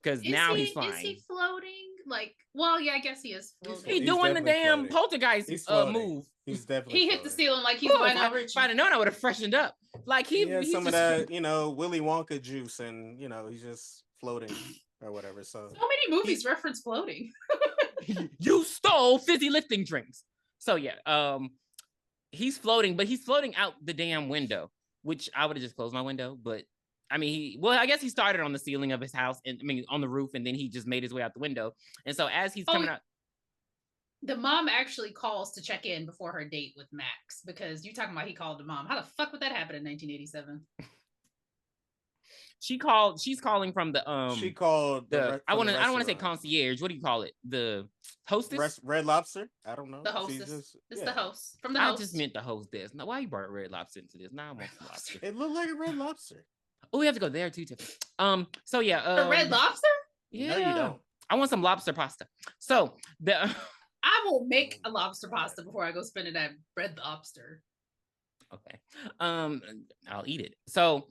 because now he's flying. Is he floating? Like, well, yeah, I guess he is floating. He's doing the damn poltergeist move. He's definitely hit the ceiling like he's going out. If I'd have known, I would have freshened up. Like he had some of that, Willy Wonka juice, and he's just floating or whatever. So many movies reference floating. You stole fizzy lifting drinks. So yeah, he's floating, but he's floating out the damn window, which I would have just closed my window. But I mean, I guess he started on the ceiling of his house, and on the roof, and then he just made his way out the window. And so as he's coming out. The mom actually calls to check in before her date with Max because you're talking about he called the mom. How the fuck would that happen in 1987? She's calling from the She called the I don't want to say concierge. What do you call it? The hostess? Red Lobster? I don't know. The hostess. It's the host. From the host. I just meant the hostess. Now why you brought Red Lobster into this? Now I want lobster. It looked like a Red Lobster. Oh, we have to go there too, Tiffany. So yeah. The Red Lobster? Yeah. No, you don't. I want some lobster pasta. So I will make a lobster pasta before I go spend it at Red Lobster. Okay. I'll eat it. So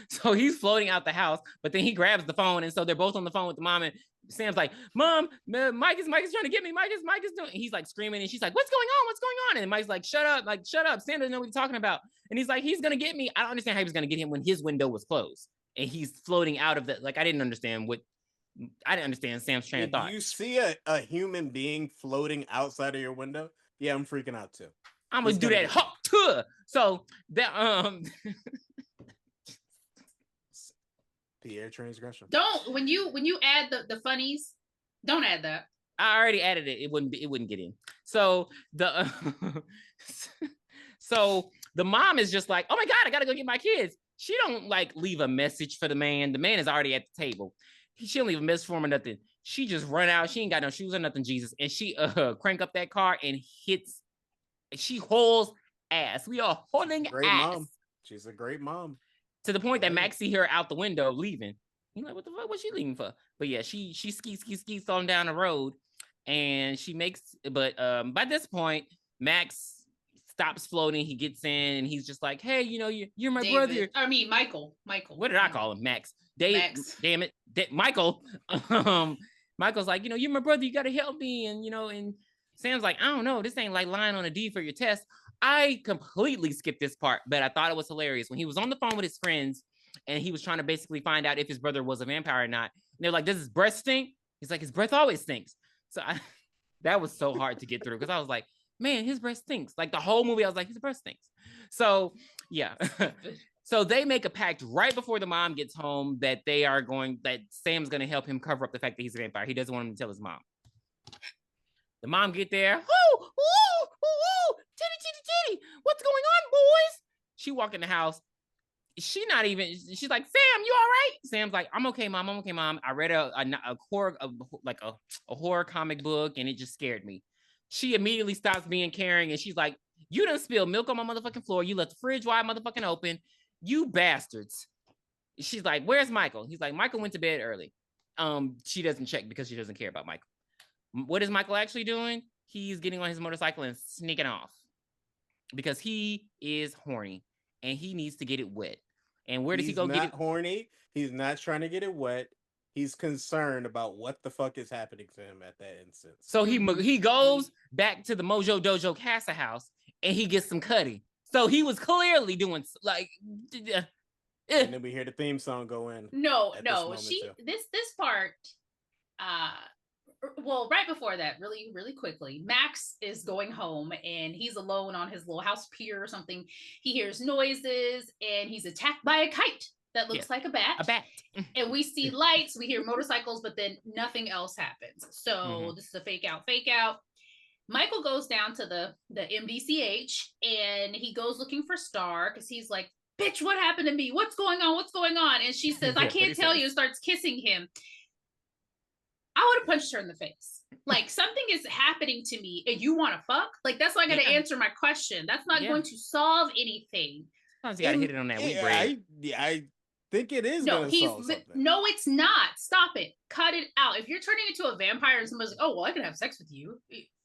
so he's floating out the house, but then he grabs the phone, and so they're both on the phone with the mom, and Sam's like, Mom, Mike is trying to get me. Mike is doing. And he's like screaming, and she's like, What's going on? And Mike's like, Shut up. Sam doesn't know what he's talking about. And he's like, he's gonna get me. I don't understand how he was gonna get him when his window was closed and he's floating out of the. Like, I didn't understand Sam's train of thought. You see a human being floating outside of your window? Yeah, I'm freaking out too. I'm gonna do that. tuh. So that Pierre transgression. Don't when you add the funnies, don't add that. I already added it. It wouldn't get in. So the so the mom is just like, oh my God, I gotta go get my kids. She don't like leave a message for the man. The man is already at the table. She don't leave a message for him or nothing. She just run out. She ain't got no shoes or nothing, Jesus. And she crank up that car and hits. She hauls ass. We are hauling Great ass. mom. She's a great mom. To the point that Max see her out the window leaving. You like, what the fuck was she leaving for? But yeah, she skis on down the road, and she makes. But by this point, Max stops floating. He gets in, and he's just like, "Hey, you know, you're my brother." I mean, Michael. What did I call him? Max. Max. Damn it, Michael. Michael's like, you know, you're my brother. You gotta help me, and you know, and Sam's like, I don't know. This ain't like lying on a deed for your test. I completely skipped this part, but I thought it was hilarious when he was on the phone with his friends and he was trying to basically find out if his brother was a vampire or not. And they're like, does his breath stink? He's like, his breath always stinks. So that was so hard to get through because I was like, man, his breath stinks. Like the whole movie, I was like, his breath stinks. So yeah. So they make a pact right before the mom gets home that Sam's going to help him cover up the fact that he's a vampire. He doesn't want him to tell his mom. The mom get there. Titty. What's going on, boys? She walk in the house. She's like, Sam, you all right? Sam's like, I'm okay, mom. I read a horror comic book and it just scared me. She immediately stops being caring and she's like, you done spilled milk on my motherfucking floor. You left the fridge wide motherfucking open. You bastards. She's like, where's Michael? He's like, Michael went to bed early. She doesn't check because she doesn't care about Michael. What is Michael actually doing? He's getting on his motorcycle and sneaking off because he is horny and he needs to get it wet. And where does he go get it? He's not horny. He's not trying to get it wet. He's concerned about what the fuck is happening to him at that instance. So he goes back to the Mojo Dojo Casa house and he gets some cutty. So he was clearly doing like. And then we hear the theme song go in. No. This part. Well, right before that, really, really quickly, Max is going home and he's alone on his little house pier or something. He hears noises and he's attacked by a kite that looks like a bat. And we see lights, we hear motorcycles, but then nothing else happens. So this is a fake out. Michael goes down to the MDCH and he goes looking for Star because he's like, bitch, what happened to me? What's going on? And she says, I can't tell you, starts kissing him. I would have punched her in the face. Like, something is happening to me and you want to fuck? Like, that's not going to answer my question. That's not going to solve anything. Sometimes you got to hit it on that wheat bread. I think it is going to solve something. No, it's not. Stop it. Cut it out. If you're turning into a vampire and somebody's like, oh, well, I can have sex with you.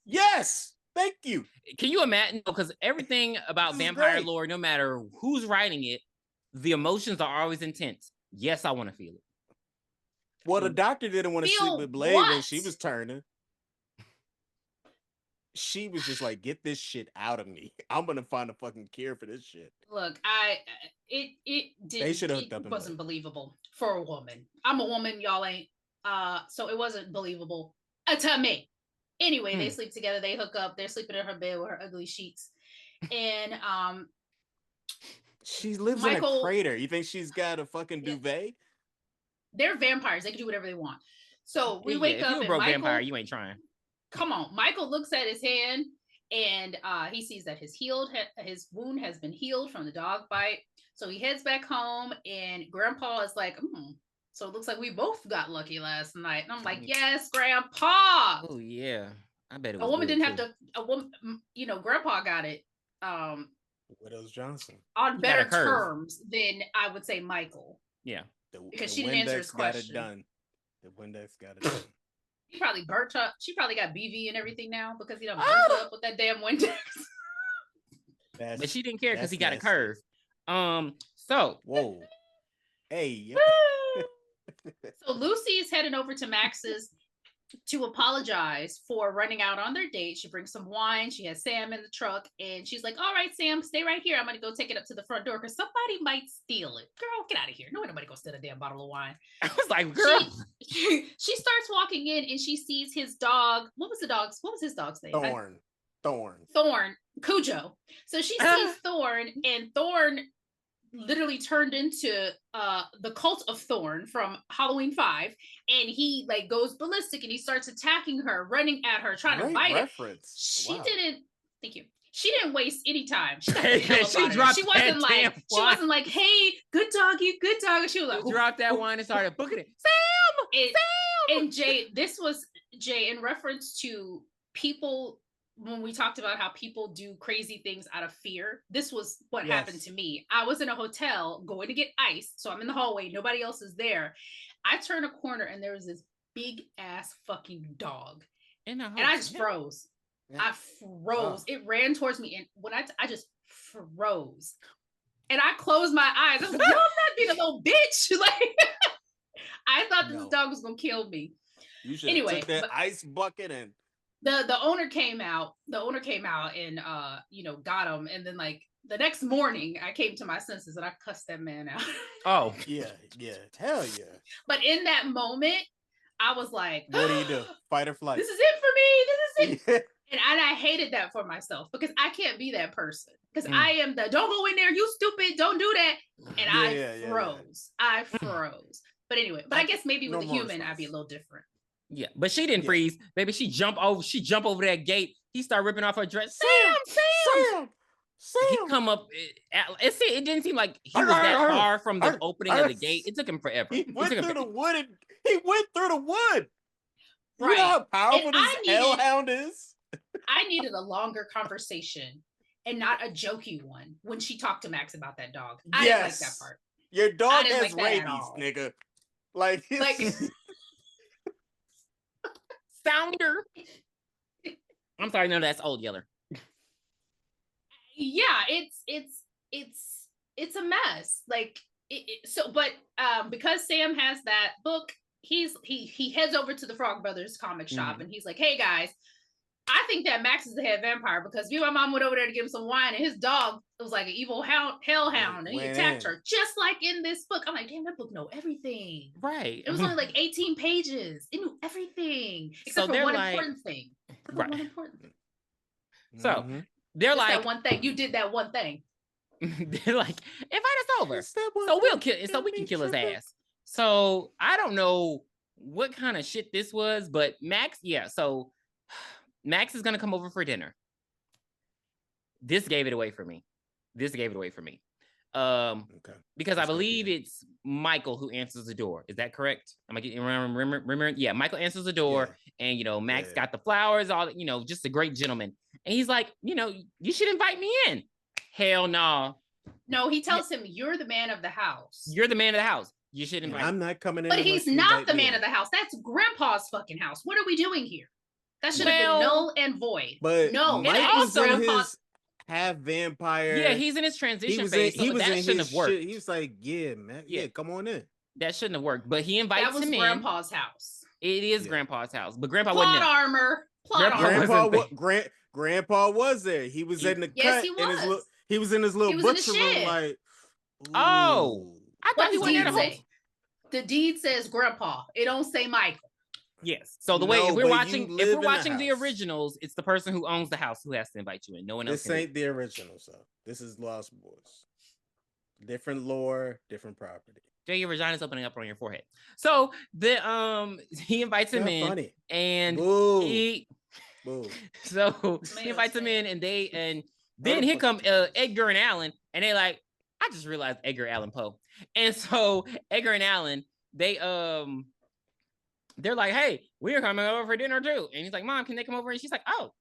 Yes. Thank you. Can you imagine? Because everything about vampire lore, no matter who's writing it, the emotions are always intense. Yes, I want to feel it. Well, the doctor didn't want to sleep with Blade when she was turning. She was just like, get this shit out of me. I'm going to find a fucking cure for this shit. Look, they should have hooked up. It wasn't believable for a woman. I'm a woman, y'all ain't. So it wasn't believable to me. Anyway, they sleep together. They hook up. They're sleeping in her bed with her ugly sheets. And she lives in a crater. You think she's got a fucking duvet? They're vampires. They can do whatever they want. So we wake up and Michael, vampire, you ain't trying. Come on. Michael looks at his hand and he sees that his wound has been healed from the dog bite. So he heads back home and Grandpa is like, so it looks like we both got lucky last night. And I'm like, yes, Grandpa. Oh yeah. I bet it was a woman didn't have to. A woman, Grandpa got it. Widows Johnson on better terms than I would say Michael. Yeah. Because she didn't answer his question. The Windex got it done. He probably burnt up. She probably got BV and everything now because he done burnt up with that damn Windex. But she didn't care because he got a curve. So whoa, hey. So Lucy's heading over to Max's to apologize for running out on their date. She brings some wine. She has Sam in the truck and she's like, all right, Sam, stay right here. I'm going to go take it up to the front door because somebody might steal it. Girl, get out of here. Nobody go steal a damn bottle of wine. I was like, girl. She starts walking in and she sees his dog. What was his dog's name? Thorn. Cujo. So she sees Thorn, and Thorn literally turned into the cult of Thorn from Halloween 5, and he like goes ballistic and he starts attacking her, running at her, trying to bite reference. She Wow. didn't. Thank you. She didn't waste any time. She got Hey, the hell man, up she out of there. dropped She that wasn't like damn she wasn't like, hey, good doggy, good dog. She was like, dropped that one and started booking it. Sam. And Jay, this was Jay in reference to people when we talked about how people do crazy things out of fear. This was what happened to me. I was in a hotel going to get ice, so I'm in the hallway. Nobody else is there. I turn a corner and there was this big ass fucking dog, and I just froze. Yeah. I froze. Oh. It ran towards me, and when I just froze, and I closed my eyes. I was like, "No, I'm not being a little bitch." Like, I thought this dog was gonna kill me. You should have took that ice bucket and the owner came out. The owner came out and got him. And then like the next morning, I came to my senses and I cussed that man out. Oh yeah, hell yeah. But in that moment, I was like, "What do you do? Fight or flight? This is it for me. This is it." And I hated that for myself because I can't be that person. Because I am the don't go in there, you stupid, don't do that. And I froze. I froze. But anyway, I guess maybe with a human, I'd be a little different. Yeah, but she didn't freeze, baby. She jump over that gate. He started ripping off her dress. Sam. He come up. It didn't seem like he was that far from the opening of the gate. It took him forever. He went through the wood. He went through the wood. Right. You know how powerful this hellhound is? I needed a longer conversation and not a jokey one when she talked to Max about that dog. I didn't like that part. Your dog has rabies, nigga. Like Sounder. I'm sorry, no, that's Old Yeller. Yeah, it's a mess. Like because Sam has that book, he heads over to the Frog Brothers comic shop and he's like, "Hey guys, I think that Max is the head vampire because me and my mom went over there to give him some wine and his dog was like an evil hellhound and he attacked her just like in this book." I'm like, damn, that book know everything. Right. It was only like 18 pages. It knew everything except for one important thing. Right. One important thing. So they're like that one thing. You did that one thing. They're like, invite us over. So we'll kill so we can kill his ass. So I don't know what kind of shit this was, but Max, so Max is gonna come over for dinner. This gave it away for me. Because I believe it's Michael who answers the door. Is that correct? Am I getting remember? Yeah, Michael answers the door, and Max got the flowers, all just a great gentleman. And he's like, you should invite me in. Hell no. No, he tells him, "You're the man of the house. You're the man of the house. You should invite." I'm not coming in. But he's not the man of the house. That's Grandpa's fucking house. What are we doing here? That should have been null and void. But no, Mike was in his half vampire. Yeah, he's in his transition phase. So that shouldn't have worked. He was like, "Yeah, man, yeah, come on in." That shouldn't have worked. But he invites him in. That was Grandpa's house. It is Grandpa's house, but Grandpa Plot wasn't armor. Plot armor. Grandpa was there. He was in the cut. He was. He was in his little butcher room, like. Ooh. Oh, I thought he was in the The deed says Grandpa. It don't say Michael. Yes. So the way if we're watching the originals, it's the person who owns the house who has to invite you in. No one else. This ain't the original, so this is Lost Boys. Different lore, different property. Jay, your vagina's opening up on your forehead. So the he invites him in, funny. And he so he invites him in, and then here come Edgar and Allen, and they like, I just realized Edgar Allan Poe, and so Edgar and Allen, they're like, "Hey, we're coming over for dinner too." And he's like, "Mom, can they come over?" And she's like, "Oh,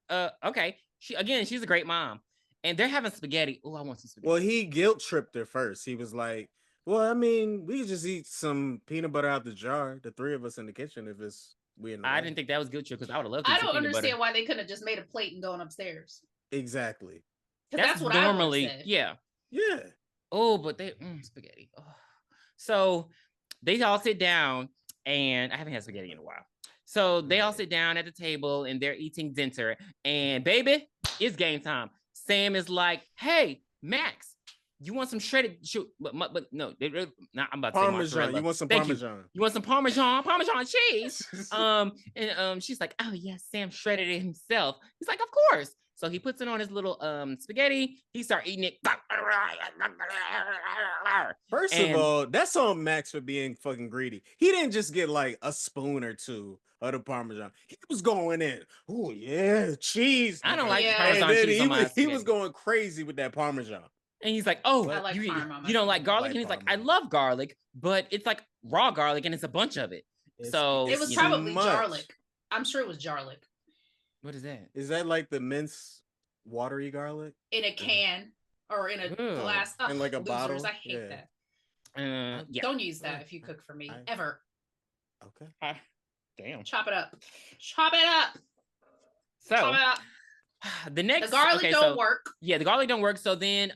okay." She's a great mom. And they're having spaghetti. Oh, I want some spaghetti. Well, he guilt tripped her first. He was like, "Well, I mean, we could just eat some peanut butter out the jar. The three of us in the kitchen. If it's we in the I didn't think that was guilt trip because I would have loved to. I don't understand why they couldn't have just made a plate and gone upstairs. Exactly. That's what normally. Yeah. Yeah. Oh, but they spaghetti. Oh. So they all sit down, and I haven't had spaghetti in a while. So they all sit down at the table, and they're eating dinner. And baby, it's game time. Sam is like, "Hey, Max, you want some shredded?" But no, I'm about to say mozzarella. You want some Parmesan? You want some Parmesan cheese? And she's like, "Oh yes, Sam shredded it himself." He's like, "Of course." So he puts it on his little spaghetti. He start eating it. First of all, that's on Max for being fucking greedy. He didn't just get like a spoon or two of the Parmesan. He was going in. Oh yeah, cheese. I don't like Yeah. Parmesan cheese on my He spaghetti. was going crazy with that Parmesan. And he's like, "Oh, I like you Parm on my don't like spaghetti. garlic?" Like And he's like, Parm. "I love garlic, but it's like raw garlic, and it's a bunch of it." So It was you know, probably garlic. I'm sure it was garlic what is that? Is that like the minced watery garlic in a can or in a glass. in like a losers, bottle? I hate that. Yeah. Don't use that if you cook for me ever. Okay. Damn. Chop it up. Chop it up. So Chop it up. the next The garlic don't work. Yeah, the garlic don't work. So then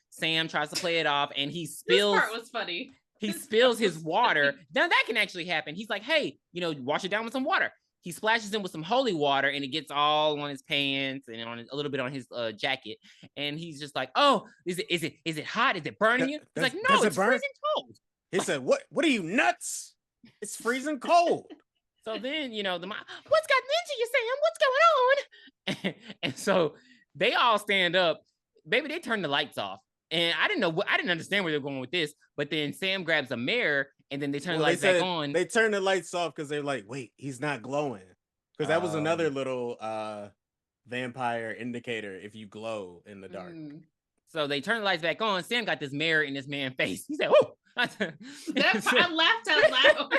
Sam tries to play it off and he spills. This part was funny. He spills his water. Now that can actually happen. He's like, hey, wash it down with some water. He splashes him with some holy water and it gets all on his pants and on a little bit on his jacket. And he's just like, oh, is it hot? Is it burning you? He's like, no, it's freezing cold. He said, what are you, nuts? It's freezing cold. So then, the mom, what's gotten into you, Sam? What's going on? And so they all stand up. Baby, they turn the lights off. And I didn't understand where they're going with this. But then Sam grabs a mirror and then they turn the lights back on. They turn the lights off because they're like, wait, he's not glowing. Because that was another little vampire indicator if you glow in the dark. So they turn the lights back on. Sam got this mirror in this man's face. He said, oh! I laughed out loud.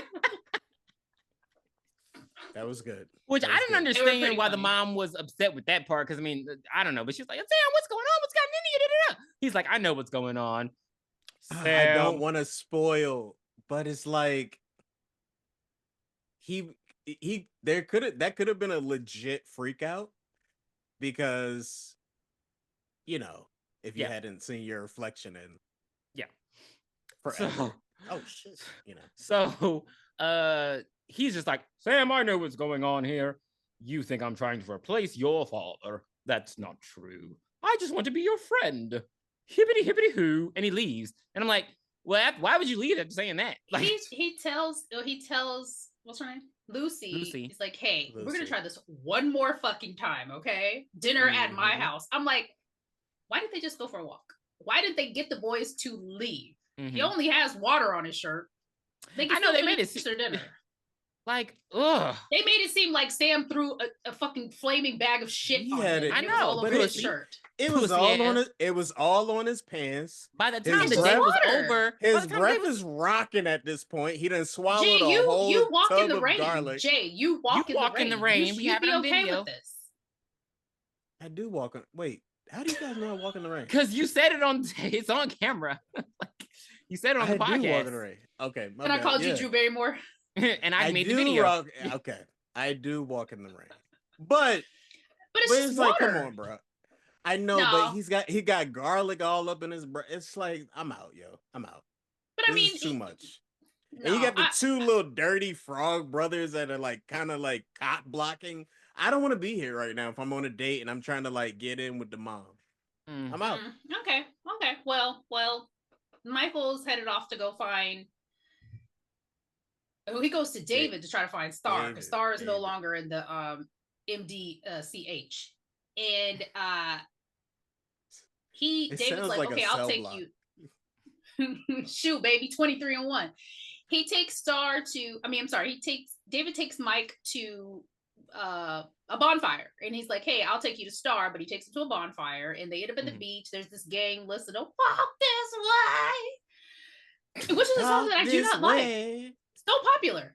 That was good. Which I didn't understand why funny. the mom was upset with that part. Because, I don't know. But she's like, Sam, what's going on? What's gotten into you? Da-da-da. He's like, I know what's going on. Sam. I don't want to spoil, but it's like that could have been a legit freak out because if you hadn't seen your reflection in forever. Oh shit. So he's just like, Sam, I know what's going on here. You think I'm trying to replace your father. That's not true. I just want to be your friend. Hippity hippity hoo. And he leaves. And I'm like, well, why would you leave after saying that? Like, he tells what's her name? Lucy. He's like, hey, Lucy. We're gonna try this one more fucking time, okay? Dinner at my house. I'm like, why didn't they just go for a walk? Why didn't they get the boys to leave? He only has water on his shirt. They made it their dinner. Like, ugh. They made it seem like Sam threw a fucking flaming bag of shit on him. I know, all over his shirt. It was all on it. It was all on his pants. By the time the day was over, his breath is rocking at this point. He done swallowed a whole you walk tub in the of rain. garlic. Jay, you walk in the rain. We have it on okay video. with this. I do walk in. Wait, how do you guys know I walk in the rain? Because you said it on. It's on camera. You said it on the podcast. I do walk in the rain. Okay, and I called you Drew Barrymore. And I made the video. Okay, I do walk in the rain, but it's like, water. come on, bro. I know, but he got garlic all up in his breath. It's like, I'm out, yo. I'm out. But this is too much. And you got the two little dirty frog brothers that are like kind of like cop blocking. I don't want to be here right now if I'm on a date and I'm trying to like get in with the mom. I'm out. Okay. Well, Michael's headed off to go find. He goes to David to try to find Star because Star is no longer in the MDCH, and David's like, okay, I'll take you. Shoot, baby, 23-1. David takes Mike to a bonfire, and he's like, hey, I'll take you to Star, but he takes him to a bonfire, and they end up at the beach. There's this gang listed, "Don't walk this way," which is a song that I do not like. So popular.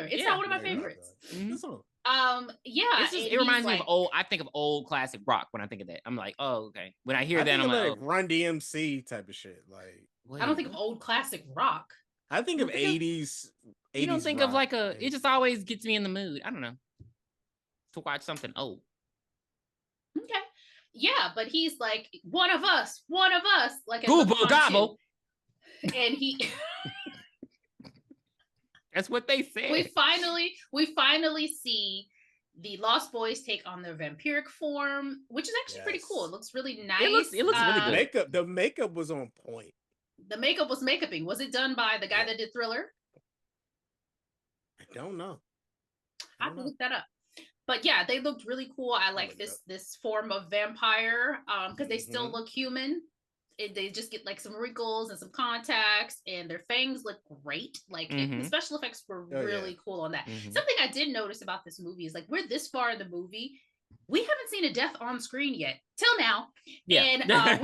It's not one of my favorites. It reminds me of old. I think of old classic rock when I think of that. I'm like, oh, okay. When I hear that, I'm like, Run DMC type of shit. Like, I don't think of old classic rock. I think of 80s. You don't think of like a. It just always gets me in the mood. I don't know. To watch something old. Okay. Yeah, but he's like, one of us. Like, Google gobble. And he. That's what they say. We finally see the Lost Boys take on their vampiric form, which is actually pretty cool. It looks really nice. It looks really good. The makeup was on point. The makeup was makeuping. Was it done by the guy that did Thriller? I don't know. I have to look that up. But yeah, they looked really cool. I like this form of vampire because they still look human. They just get like some wrinkles and some contacts, and their fangs look great. Like the special effects were really cool on that. Something I did notice about this movie is like we're this far in the movie, we haven't seen a death on screen yet till now. Yeah. And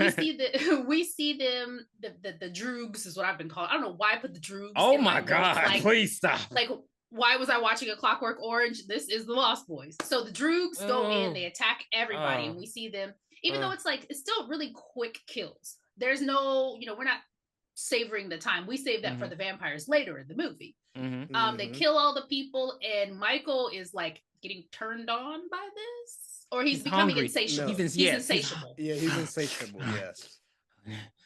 we see them the droogs is what I've been calling. I don't know why I put the droogs. Oh my god! Like, please stop. Like, why was I watching A Clockwork Orange? This is the Lost Boys. So the droogs go in, they attack everybody, and we see them. Even though it's still really quick kills. There's no, we're not savoring the time. We save that for the vampires later in the movie. They kill all the people, and Michael is like getting turned on by this, or he's becoming hungry. Insatiable. No. He's insatiable. He's insatiable. Yes.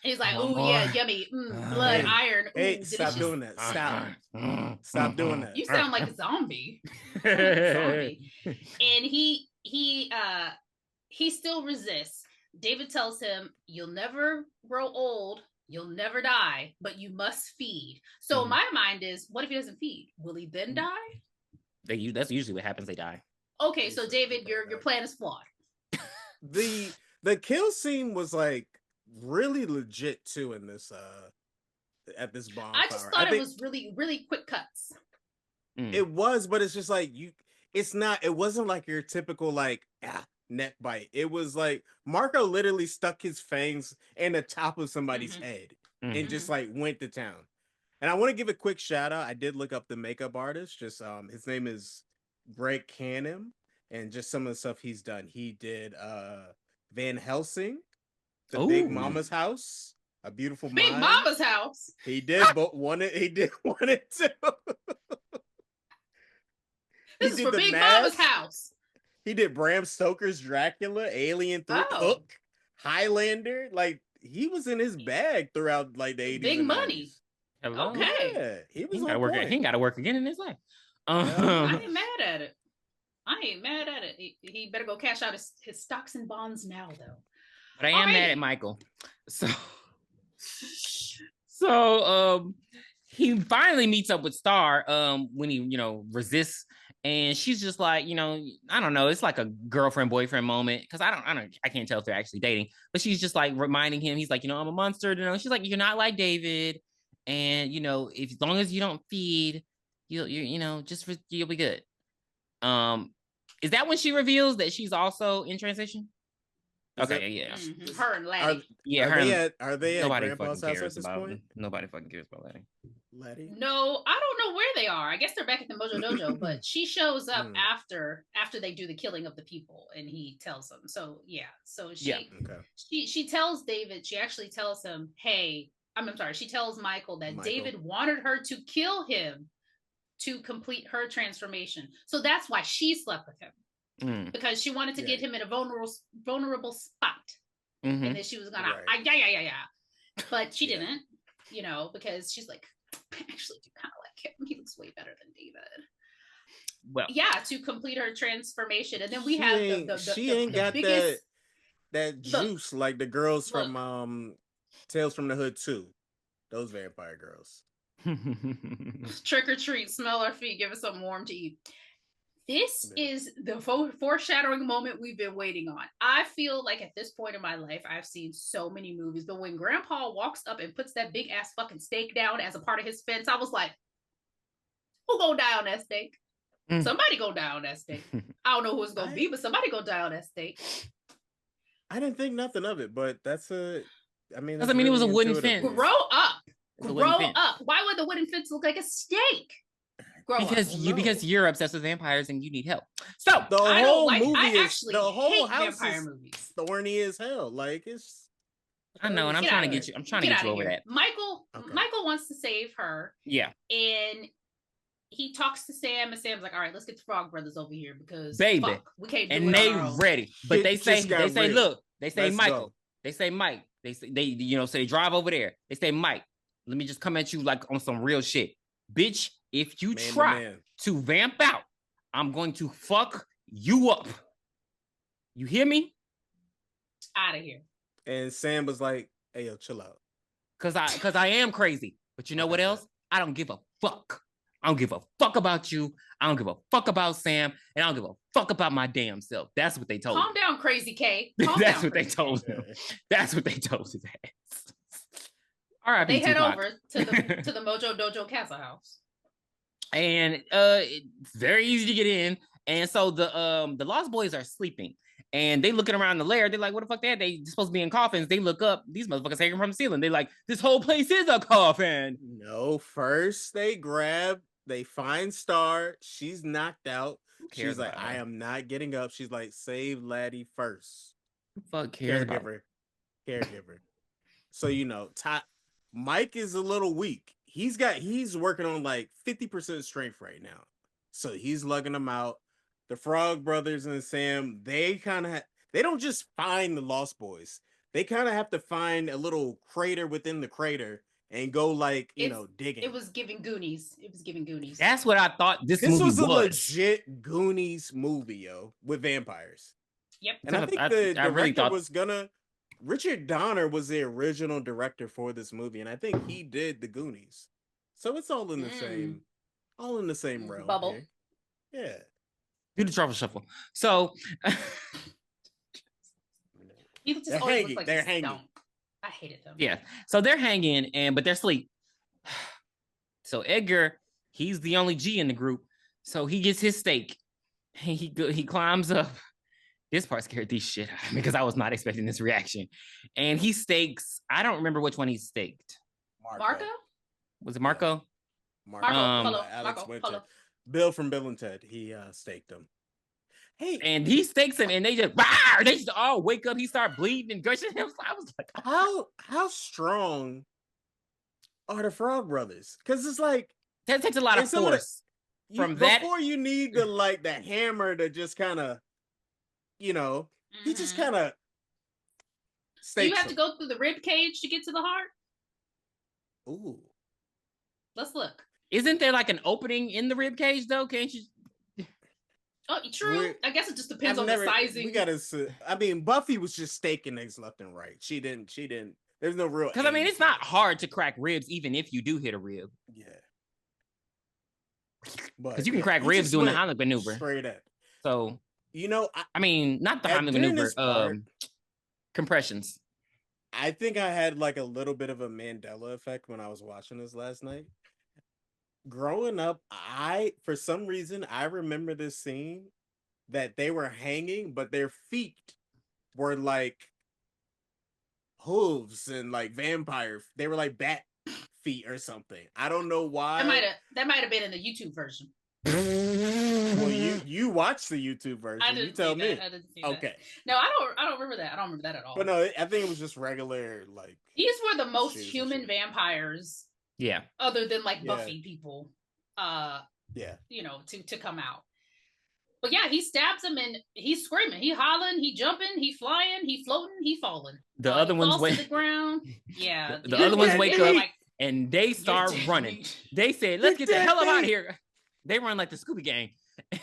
He's like, oh yeah, yummy, blood, iron. Ooh, hey, stop doing that. Stop doing that. You sound like a zombie. And he still resists. David tells him, "You'll never grow old. You'll never die, but you must feed." So my mind is, what if he doesn't feed? Will he then die? That's usually what happens. They die. Okay, so David, your plan is flawed. The kill scene was like really legit too in this at this bonfire. I just thought it was really, really quick cuts. It was, but it's just like it wasn't like your typical like neck bite. It was like Marco literally stuck his fangs in the top of somebody's head and just like went to town. And I want to give a quick shout out. I did look up the makeup artist. Just his name is Greg Canham, and just some of the stuff he's done. He did Van Helsing, The Big Mama's House, A Beautiful Mind. Big Mama's House. He did one and two. This is for Big Mama's House. He did Bram Stoker's Dracula, Alien 3, Hook, Highlander. Like, he was in his bag throughout like the 80s. Big money. Hello? Okay. Yeah, he was he ain't got to work again in his life. I ain't mad at it. He better go cash out his stocks and bonds now, though. But I am mad at Michael. So he finally meets up with Star when he, resists. And she's just like, I don't know. It's like a girlfriend boyfriend moment because I can't tell if they're actually dating. But she's just like reminding him. He's like, I'm a monster. She's like, you're not like David, and if as long as you don't feed, you'll be good. Is that when she reveals that she's also in transition? Okay, yeah. Her and Laddie. Are they at Grandpa's house at this point? Nobody fucking cares about Laddie. No, I don't know where they are. I guess they're back at the Mojo Dojo, but she shows up after they do the killing of the people, and he tells them. So yeah, she tells David. She actually tells him, "Hey, I'm sorry." She tells Michael that David wanted her to kill him to complete her transformation. So that's why she slept with him. Because she wanted to get him in a vulnerable spot, and then she was gonna but she didn't, because she's like, I actually do kind of like him. He looks way better than David. Well, to complete her transformation, and then we have she ain't got biggest, that juice like the girls from Tales from the Hood 2, those vampire girls. Trick or treat, smell our feet, give us something warm to eat. This is the foreshadowing moment we've been waiting on. I feel like at this point in my life, I've seen so many movies, but when Grandpa walks up and puts that big ass fucking steak down as a part of his fence, I was like, who gonna die on that steak? Somebody gonna die on that steak. I don't know who it's gonna be, but somebody gonna die on that steak. I didn't think nothing of it, but it was a wooden fence. Grow up. Why would the wooden fence look like a steak? Because you're obsessed with vampires and you need help. So the whole house is thorny as hell. Like it's. I know, and I'm trying to get you. I'm trying to get you over that. Michael wants to save her. Yeah. And he talks to Sam, and Sam's like, "All right, let's get the Frog Brothers over here because baby, we can't do and it they on our own." Ready, but they say look, they say Let's Michael, go. they say Mike, so they drive over there. They say Mike, let me just come at you like on some real shit, bitch. If you try to vamp out, I'm going to fuck you up. You hear me? Out of here. And Sam was like, "Hey, yo, chill out." Cause I am crazy. But you know what else? I don't give a fuck. I don't give a fuck about you. I don't give a fuck about Sam. And I don't give a fuck about my damn self. That's what they told him. Calm down, Crazy K. Calm That's down, what they told him. That's what they told his ass. All right. They head over to the Mojo Dojo Castle House. And it's very easy to get in. And so the Lost Boys are sleeping. And they looking around the lair. They're like, what the fuck they supposed to be in coffins. They look up. These motherfuckers hanging from the ceiling. They're like, this whole place is a coffin. No, first they find Star. She's knocked out. She's like, I am not getting up. She's like, save Laddie first. Fuck cares Caregiver. So, Mike is a little weak. He's working on like 50% strength right now. So he's lugging them out. The Frog Brothers and Sam, they don't just find the Lost Boys. They kind of have to find a little crater within the crater and go digging. It was giving Goonies. That's what I thought this movie was. This was a legit Goonies movie, with vampires. Yep. And I think the director was Richard Donner was the original director for this movie, and I think he did the Goonies. So it's all in the same realm. Bubble. Here. Yeah. Do the truffle shuffle. So they're hanging. I hated them. Yeah. So they're hanging, but they're asleep. So Edgar, he's the only G in the group. So he gets his steak. He climbs up. This part scared the shit out of me because I was not expecting this reaction. And he stakes. I don't remember which one he staked. Marco? Was it Marco? Alex Winter. Bill from Bill and Ted. He staked him. Hey, and he stakes him, and they just all wake up. He start bleeding and gushing him. So I was like, how strong are the Frog Brothers? Because it's like that takes a lot of force from that. Before you need the hammer to just kind of, he just kind of. Do you have to go through the rib cage to get to the heart? Ooh. Let's look. Isn't there like an opening in the rib cage though? Can't you? Oh, true. I guess it just depends on the sizing. Buffy was just staking eggs left and right. She didn't. There's no real. Because it's not hard to crack ribs, even if you do hit a rib. Yeah. Because you can crack ribs doing the Heimlich maneuver. Straight up. So not the Heimlich maneuver. Compressions. I think I had like a little bit of a Mandela effect when I was watching this last night. Growing up, for some reason, I remember this scene that they were hanging, but their feet were like hooves and like vampire. They were like bat feet or something. I don't know why. That might have been in the YouTube version. Well, you watched the YouTube version. You tell me. I didn't see that. No, I don't remember that. I don't remember that at all. But no, I think it was just regular like. These were the most human vampires. Yeah. Other than like Buffy people. Yeah. To come out. But yeah, he stabs him and he's screaming. He hollering, he jumping, he flying, he floating, he falling. The other ones wake to the ground. Yeah. The other ones wake up and they start running. They said, let's get the hell up out of here. They run like the Scooby Gang.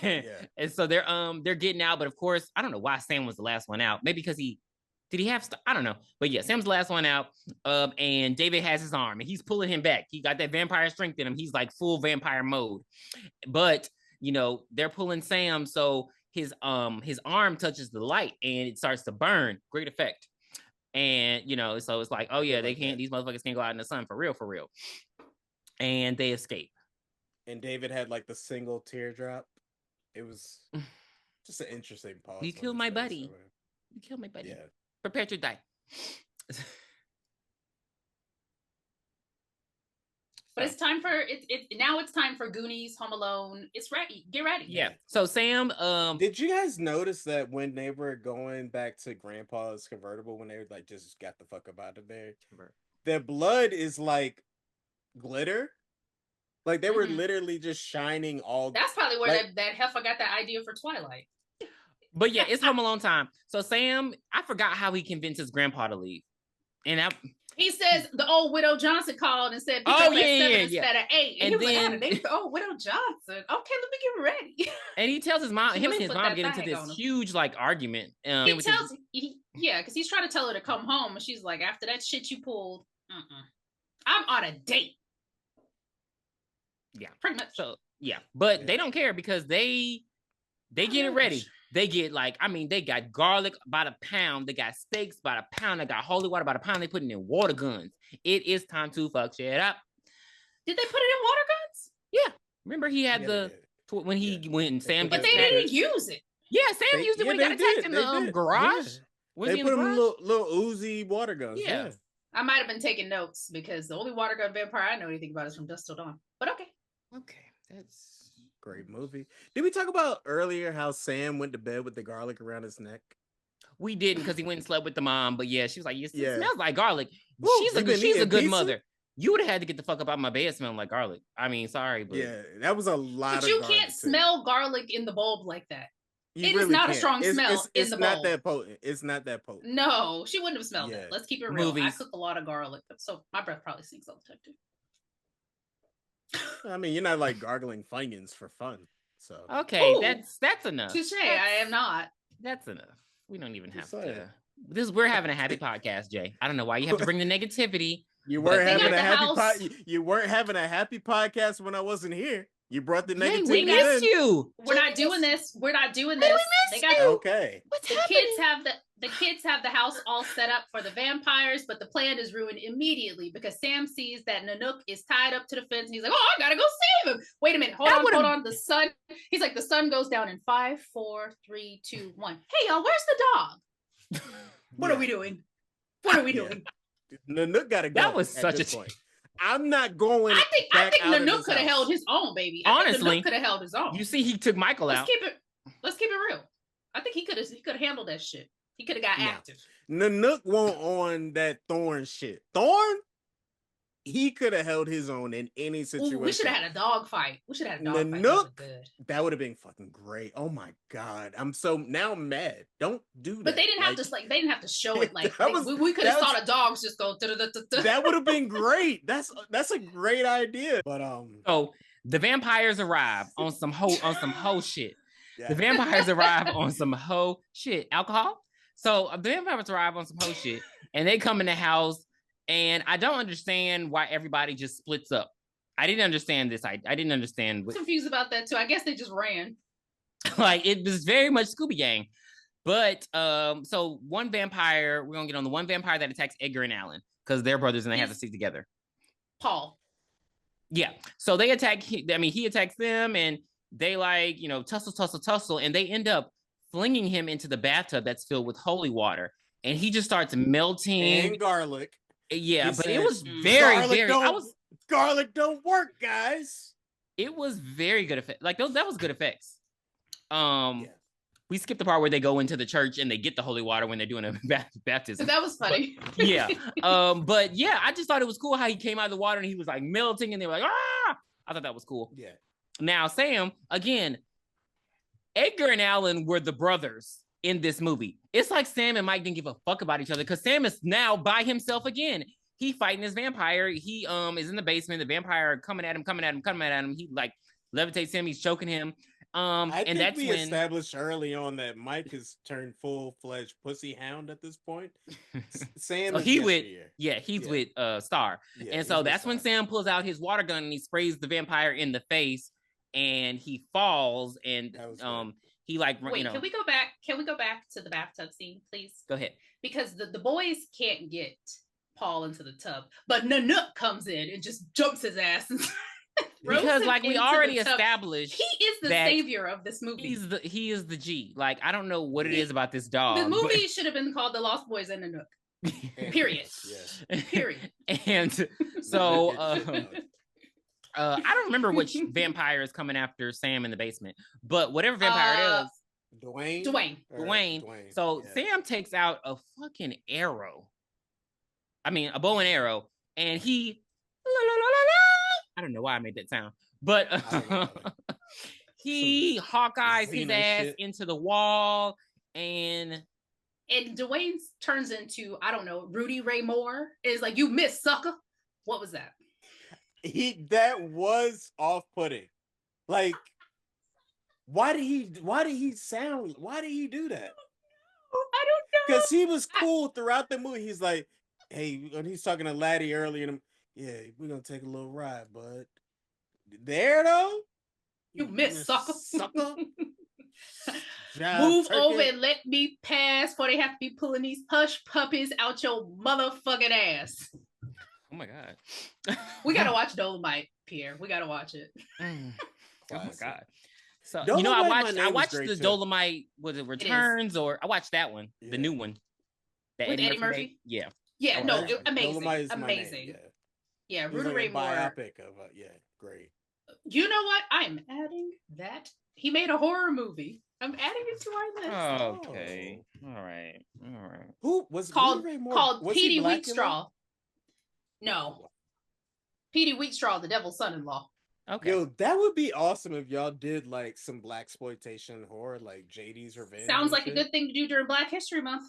And so they're getting out, but of course, I don't know why Sam was the last one out. Maybe because did he have I don't know. But yeah, Sam's the last one out. And David has his arm and he's pulling him back. He got that vampire strength in him. He's like full vampire mode. But they're pulling Sam, so his arm touches the light and it starts to burn. Great effect. And so it's like, oh yeah, these motherfuckers can't go out in the sun for real. And they escape. And David had like the single teardrop. It was just an interesting pause. You killed my buddy. You killed my buddy. Yeah. Prepare to die. But it's time for now. It's time for Goonies, Home Alone. It's ready. Get ready. Yeah. So Sam, did you guys notice that when they were going back to Grandpa's convertible, when they were like just got the fuck up out of there, their blood is like glitter. Like they were literally just shining all. That's probably where that heifer got that idea for Twilight. But yeah, it's Home Alone time. So Sam, I forgot how he convinced his grandpa to leave. And he says the old Widow Johnson called and said, "Oh yeah, instead of 8." And he was like, "Oh, Widow Johnson. Okay, let me get ready." And he tells his mom, him and his mom get into this huge like argument. Because he's trying to tell her to come home, and she's like, "After that shit you pulled, I'm on a date." Yeah, pretty much. So but they don't care because they get it ready. They get they got garlic by the pound, they got steaks by the pound, they got holy water by the pound. They putting in water guns. It is time to fuck shit up. Did they put it in water guns? Yeah, remember he had when Sam, but they didn't use it. Yeah, Sam used it when he got attacked in the garage. Yeah. They put him in little Uzi water guns. Yeah. I might have been taking notes because the only water gun vampire I know anything about is from Dusk Till Dawn. But okay, that's a great movie. Did we talk about earlier how Sam went to bed with the garlic around his neck? We didn't because he went and slept with the mom. But yeah, she was like, it smells like garlic. Woo, she's a good mother. You would have had to get the fuck up out of my bed smelling like garlic. I mean, sorry, but that was a lot. But you can't smell garlic in the bulb like that. It is not a strong smell in the bulb. It's not that potent. It's not that potent. No, she wouldn't have smelled it. Let's keep it real. I cook a lot of garlic, so my breath probably stinks all the time too. I mean, you're not like gargling Funyuns for fun. So okay, that's enough. Touche. I am not. That's enough. We don't even have to. We're having a happy podcast, Jay. I don't know why you have to bring the negativity. You weren't having a happy You weren't having a happy podcast when I wasn't here. You brought the negativity. We missed you. We're not doing this. We're not doing this. We missed you. Okay. What's happening? The kids have the house all set up for the vampires, but the plan is ruined immediately because Sam sees that Nanook is tied up to the fence and he's like, "Oh, I gotta go save him." Wait a minute, hold on. The sun. He's like, the sun goes down in 5, 4, 3, 2, 1. Hey y'all, where's the dog? What are we doing? What are we doing? Nanook gotta go. That was such a point. I'm not going. I think Nanook could have held his own, baby. Honestly, could have held his own. You see, he took Michael out. Let's keep it real. I think he could have handled that shit. He could have got active. Nanook won't on that Thorn shit. Thorn, he could have held his own in any situation. Ooh, we should have had a dog fight. Nanook, that would have been fucking great. Oh my god, I'm mad. Don't do that. But they didn't have to they didn't have to show it we could have saw the dogs just go. That would have been great. That's a great idea. But so the vampires arrive on some hoe shit. Yeah. The vampires arrive on some hoe shit. Alcohol. So the vampires arrive on some hoe shit, and they come in the house. And I don't understand why everybody just splits up. I didn't understand this. I didn't understand. I'm confused about that too. I guess they just ran. Like it was very much Scooby Gang. But so one vampire, we're gonna get on the one vampire that attacks Edgar and Alan because they're brothers and they have to stick together. Paul. Yeah. So they attack. He attacks them and they tussle, and they end up flinging him into the bathtub that's filled with holy water, and he just starts melting and garlic. Yeah, but it was very. Garlic don't work, guys. It was very good effect. Like that was good effects. We skipped the part where they go into the church and they get the holy water when they're doing a baptism. That was funny. Yeah. But yeah, I just thought it was cool how he came out of the water and he was like melting and they were like, ah! I thought that was cool. Yeah. Now, Sam, again, Edgar and Alan were the brothers in this movie. It's like Sam and Mike didn't give a fuck about each other because Sam is now by himself again. He fighting this vampire. He is in the basement. The vampire coming at him. He like levitates him. He's choking him. I think we established early on that Mike has turned full-fledged pussy hound at this point. Sam is he's with Star. Yeah, and so that's when Sam pulls out his water gun and he sprays the vampire in the face and he falls and he like wait, can we go back? Can we go back to the bathtub scene, please? Go ahead. Because the boys can't get Paul into the tub, but Nanook comes in and just jumps his ass and because like we already established he is the savior of this movie. He is the G. Like I don't know what it is about this dog. The movie should have been called The Lost Boys and Nanook. Period. Yeah. Period. And so I don't remember which vampire is coming after Sam in the basement, but whatever vampire it is, Dwayne. So Sam takes out a fucking arrow. I mean, a bow and arrow, and he. I don't know why I made that sound, but he Hawkeyes his ass into the wall, and Dwayne turns into, I don't know, Rudy Ray Moore. Is like, you missed, sucker. What was that? That was off-putting. Like, why did he do that? I don't know. Because he was cool throughout the movie. He's like, hey, when he's talking to Laddie earlier, and yeah, we're gonna take a little ride, bud. there though. You miss, sucker. Move over and let me pass, for they have to be pulling these hush puppies out your motherfucking ass. Oh my god. We gotta watch Dolomite, Pierre. We gotta watch it. Oh my god. So Dolomite, I watched the Dolomite. Was it Returns or I watched that one, the new one. With Eddie Murphy? Yeah. Yeah, no, amazing. Amazing. Yeah, Rudy Ray Moore. Biopic of great. You know what? I'm adding that. He made a horror movie. I'm adding it to our list. Okay. All right. Who was called Petey Wheatstraw? No. Petey Wheatstraw, the devil's son-in-law. Okay. Yo, that would be awesome if y'all did like some blaxploitation horror, like JD's Revenge. Sounds like a good thing to do during Black History Month.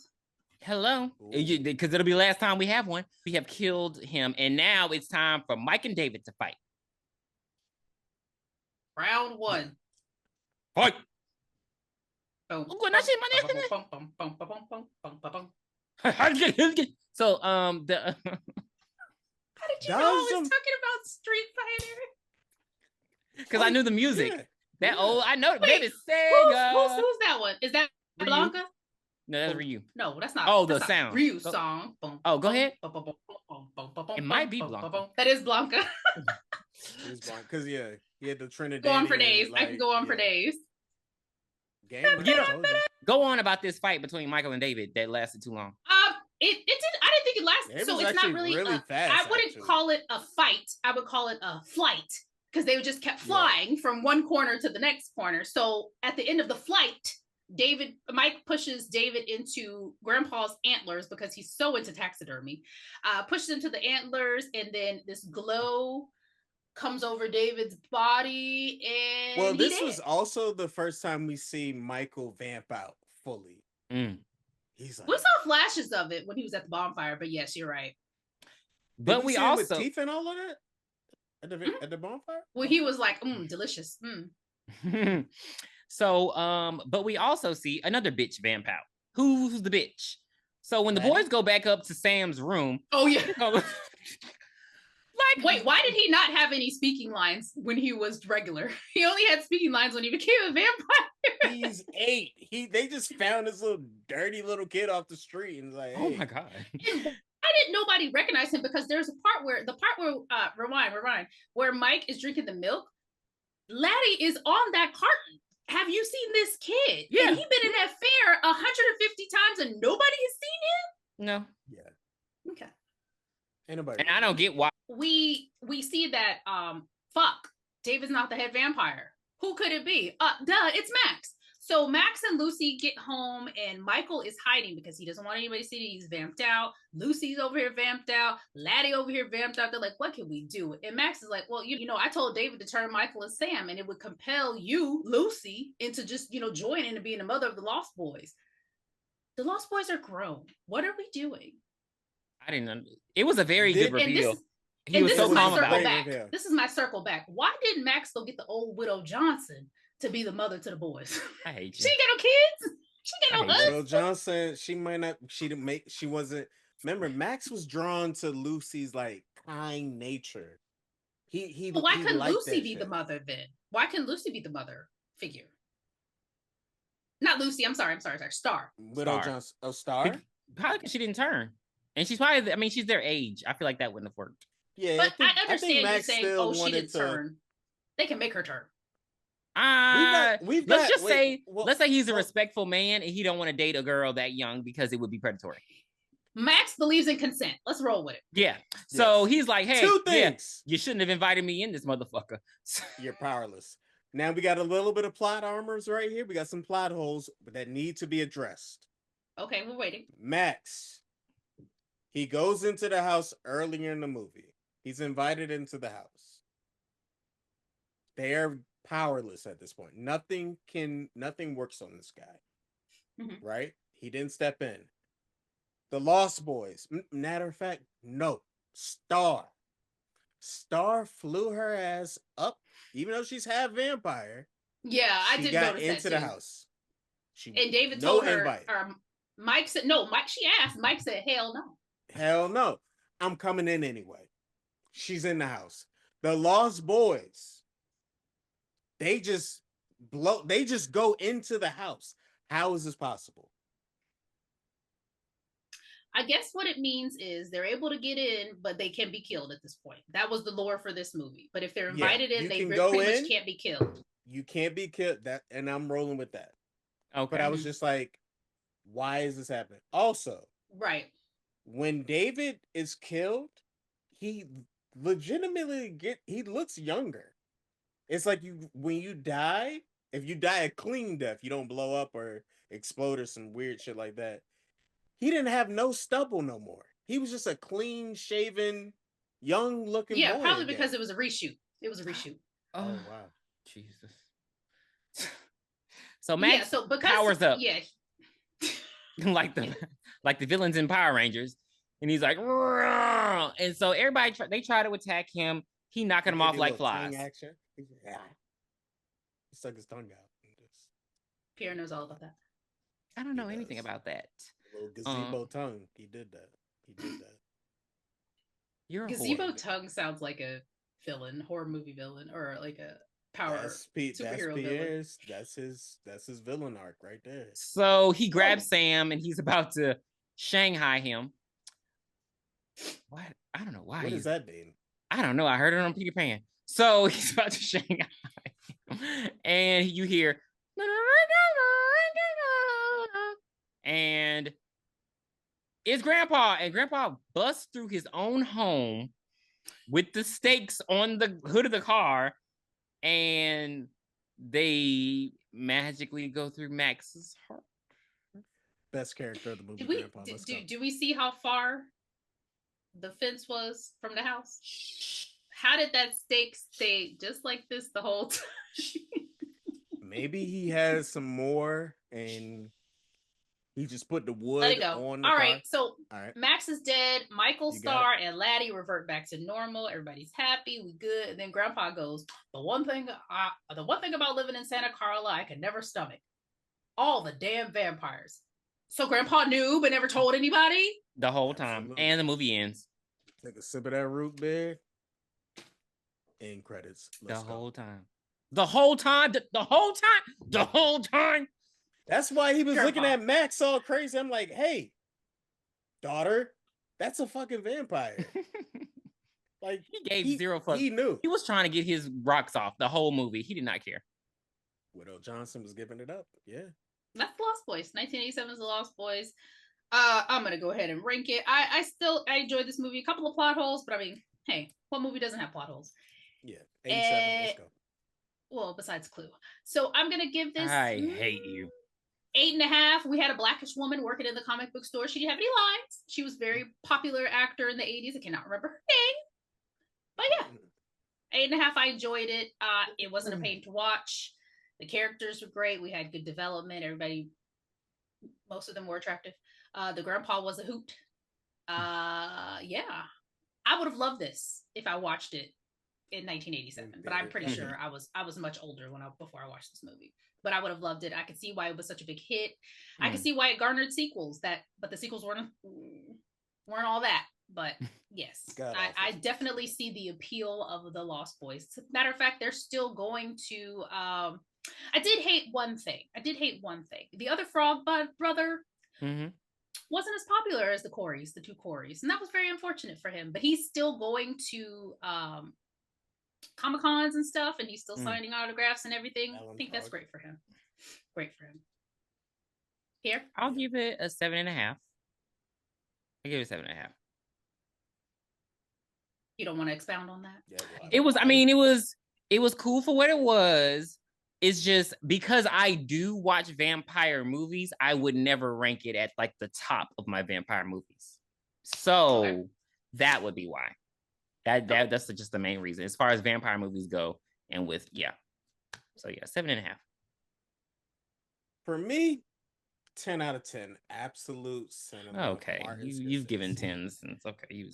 Hello, because it'll be the last time we have one. We have killed him, and now it's time for Mike and David to fight. Round 1. Fight. So the how did you know I was talking about Street Fighter? Because I knew the music. Yeah. That old, I know. Wait, Baby Sega. Who's that one? Is that Blanca? No, that's Ryu. No, that's not. Oh, that's the sound. Ryu's song. Oh, go ahead. It might be Blanca. That is Blanca. It's Blanca because he had the Trinidad. Go on for days. I can go on for days. Go on about this fight between Michael and David that lasted too long. It didn't. I didn't think it lasted. So it's not really fast. I wouldn't call it a fight. I would call it a flight because they just kept flying from one corner to the next corner. So at the end of the flight, Mike pushes David into Grandpa's antlers because he's so into taxidermy. Pushes into the antlers, and then this glow comes over David's body, and this was also the first time we see Michael vamp out fully. He's like, we saw flashes of it when he was at the bonfire, but yes, you're right. But we also with teeth and all of that at the bonfire. Well, he was like, delicious. So, but we also see another bitch vamp out. Who's the bitch? So when the boys go back up to Sam's room, wait, why did he not have any speaking lines when he was regular? He only had speaking lines when he became a vampire. He's 8. They just found this little dirty little kid off the street and was like, hey. Oh my god. Why didn't nobody recognize him? Because there's a part where rewind, where Mike is drinking the milk. Laddie is on that carton. Have you seen this kid? Yeah. And he's been in that fair 150 times and nobody has seen him? No. Yeah. Okay. Anybody. And I don't get why. We see that David's not the head vampire. Who could it be? It's Max. So Max and Lucy get home and Michael is hiding because he doesn't want anybody to see that he's vamped out. Lucy's over here vamped out. Laddie over here vamped out. They're like, what can we do? And Max is like, well, I told David to turn Michael and Sam, and it would compel you, Lucy, into just, joining and being the mother of the Lost Boys. The Lost Boys are grown. What are we doing? I didn't know. It was a very good reveal. He was so calm about it. This is my circle back. Why didn't Max go get the old widow Johnson to be the mother to the boys? I hate you. She ain't got no kids. She got no husband. Widow Johnson, she might not. She wasn't. Remember, Max was drawn to Lucy's like kind nature. Why couldn't Lucy be the mother then? Why couldn't Lucy be the mother figure? Not Lucy. I'm sorry. Star. Widow Johnson. Oh, Star. Probably she didn't turn, and she's probably. I mean, she's their age. I feel like that wouldn't have worked. Yeah, but I understand you saying, she didn't turn. They can make her turn. Let's say he's a respectful man and he don't want to date a girl that young because it would be predatory. Max believes in consent. Let's roll with it. Yeah. So he's like, hey, 2 things. You shouldn't have invited me in this motherfucker. You're powerless. Now we got a little bit of plot armors right here. We got some plot holes that need to be addressed. Okay, we're waiting. Max. He goes into the house earlier in the movie. He's invited into the house. They're powerless at this point. Nothing works on this guy. Mm-hmm. Right? He didn't step in. The Lost Boys. Matter of fact, no. Star flew her ass up, even though she's half vampire. Yeah, I did notice that too. She got into the house. And David told her, Mike said, no, Mike, she asked. Mike said, hell no. Hell no. I'm coming in anyway. She's in the house. The Lost Boys They just go into the house. How is this possible? I guess what it means is they're able to get in, but they can be killed at this point. That was the lore for this movie. But if they're invited in, they pretty much can't be killed. You can't be killed. And I'm rolling with that. Okay. But I was just like, why is this happening? Also, right. When David is killed, he legitimately he looks younger. It's like when you die, if you die a clean death, you don't blow up or explode or some weird shit like that. He didn't have no stubble no more. He was just a clean shaven, young looking boy. Yeah, probably because it was a reshoot. It was a reshoot. Oh wow. Jesus. So Max powers up. Yeah. like the villains in Power Rangers. And he's like, "Rrr!" And so everybody they try to attack him. He knocking them off like flies. Action. Yeah. He stuck his tongue out. Pierre knows all about that. I don't know anything about that. A little gazebo tongue. He did that. You're a gazebo horror. tongue sounds like a villain, horror movie villain, or like a superhero villain. That's his villain arc right there. So he grabs Sam and he's about to Shanghai him. What? I don't know why. What does that mean? I don't know. I heard it on Peter Pan. So he's about to Shanghai him. And you hear and it's Grandpa. And Grandpa busts through his own home with the stakes on the hood of the car. And they magically go through Max's heart. Best character of the movie. Do we see how far the fence was from the house? How did that stake stay just like this the whole time? Maybe he has some more and he just put the wood Let it go. on the All car. right, so Max is dead. Michael, Star, and Laddie revert back to normal. Everybody's happy. We good. And then Grandpa goes, the one thing about living in Santa Carla, I can never stomach all the damn vampires. So Grandpa knew but never told anybody the whole time. Absolutely. And the movie ends. Take a sip of that root beer. End credits. The whole time. The whole time. That's why he was looking at Max all crazy. I'm like, hey, daughter, that's a fucking vampire. Like he gave zero fucks. He knew. He was trying to get his rocks off the whole movie. He did not care. Widow Johnson was giving it up. Yeah. That's The Lost Boys. 1987 is The Lost Boys. I'm gonna go ahead and rank it. I enjoyed this movie. A couple of plot holes, but I mean, hey, what movie doesn't have plot holes? Yeah. 87. Let's go. Well, besides Clue. So I'm gonna give this. I hate you. 8.5. We had a Blackish woman working in the comic book store. She didn't have any lines. She was a very popular actor in the 80s. I cannot remember her name. But yeah. 8.5. I enjoyed it. It wasn't a pain to watch. The characters were great. We had good development. Most of them were attractive. The grandpa was a hoot. Yeah. I would have loved this if I watched it in 1987, but I'm pretty sure I was much older before I watched this movie. But I would have loved it. I could see why it was such a big hit. I could see why it garnered sequels. But the sequels weren't all that. But yes, I definitely see the appeal of the Lost Boys. As a matter of fact, they're still going to. I did hate one thing. The other frog brother wasn't as popular as the two Coreys, and that was very unfortunate for him. But he's still going to Comic-Cons and stuff, and he's still signing autographs and everything. I think that's great for him. Here, I'll give it a 7.5. I give it a 7.5. You don't want to expound on that? Yeah, it was cool for what it was. It's just because I do watch vampire movies, I would never rank it at like the top of my vampire movies. So that would be why. That's just the main reason as far as vampire movies go. And with so 7.5. For me, 10 out of 10. Absolute cinema. Okay, you've given 10s since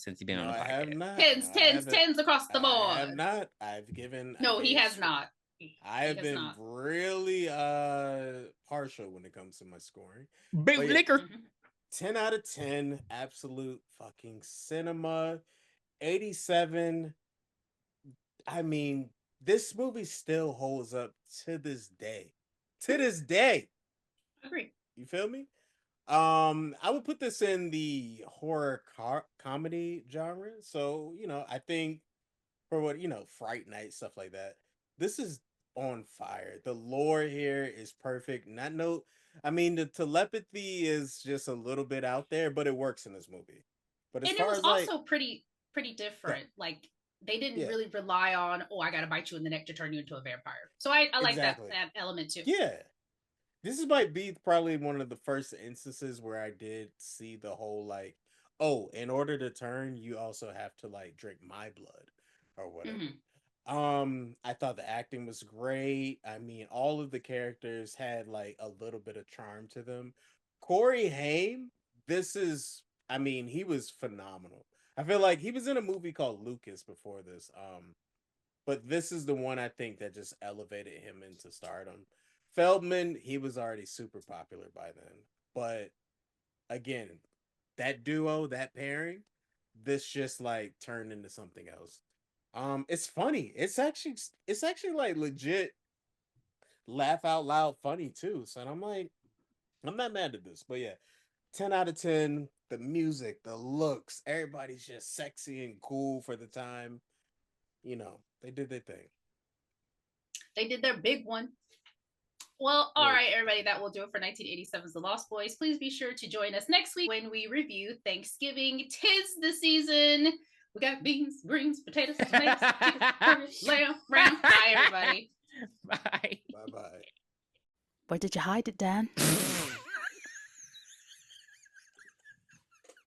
since you've been on the podcast. I have not. 10s across the board. I have not. I've given. No, he has not. I have been really partial when it comes to my scoring. Big liquor. 10 out of 10. Absolute fucking cinema. 87. I mean, this movie still holds up to this day. To this day. Agree. You feel me? I would put this in the horror comedy genre. So, I think for what, Fright Night, stuff like that. This is on fire. The lore here is perfect. I mean, the telepathy is just a little bit out there, but it works in this movie. But as And it far was as like, also pretty different. yeah, Like they didn't yeah, really rely on, oh, I gotta bite you in the neck to turn you into a vampire. So I like that exactly. element too. Yeah. Might be probably one of the first instances where I did see the whole like, oh, in order to turn, you also have to like drink my blood or whatever. I thought the acting was great. I mean, all of the characters had like a little bit of charm to them. Corey Haim, he was phenomenal. I feel like he was in a movie called Lucas before this. But this is the one I think that just elevated him into stardom. Feldman, he was already super popular by then. But again, that duo, that pairing, this just like turned into something else. It's funny. It's actually like legit laugh out loud funny too. So I'm like, I'm not mad at this. But yeah, 10 out of 10. The music, the looks, everybody's just sexy and cool for the time. They did their thing. They did their big one. Well, all right, everybody, that will do it for 1987's The Lost Boys. Please be sure to join us next week when we review Thanksgiving. 'Tis the season. We got beans, greens, potatoes, tomatoes, chicken, lamb, ram. Bye, everybody. Bye. Bye-bye. Where did you hide it, Dan?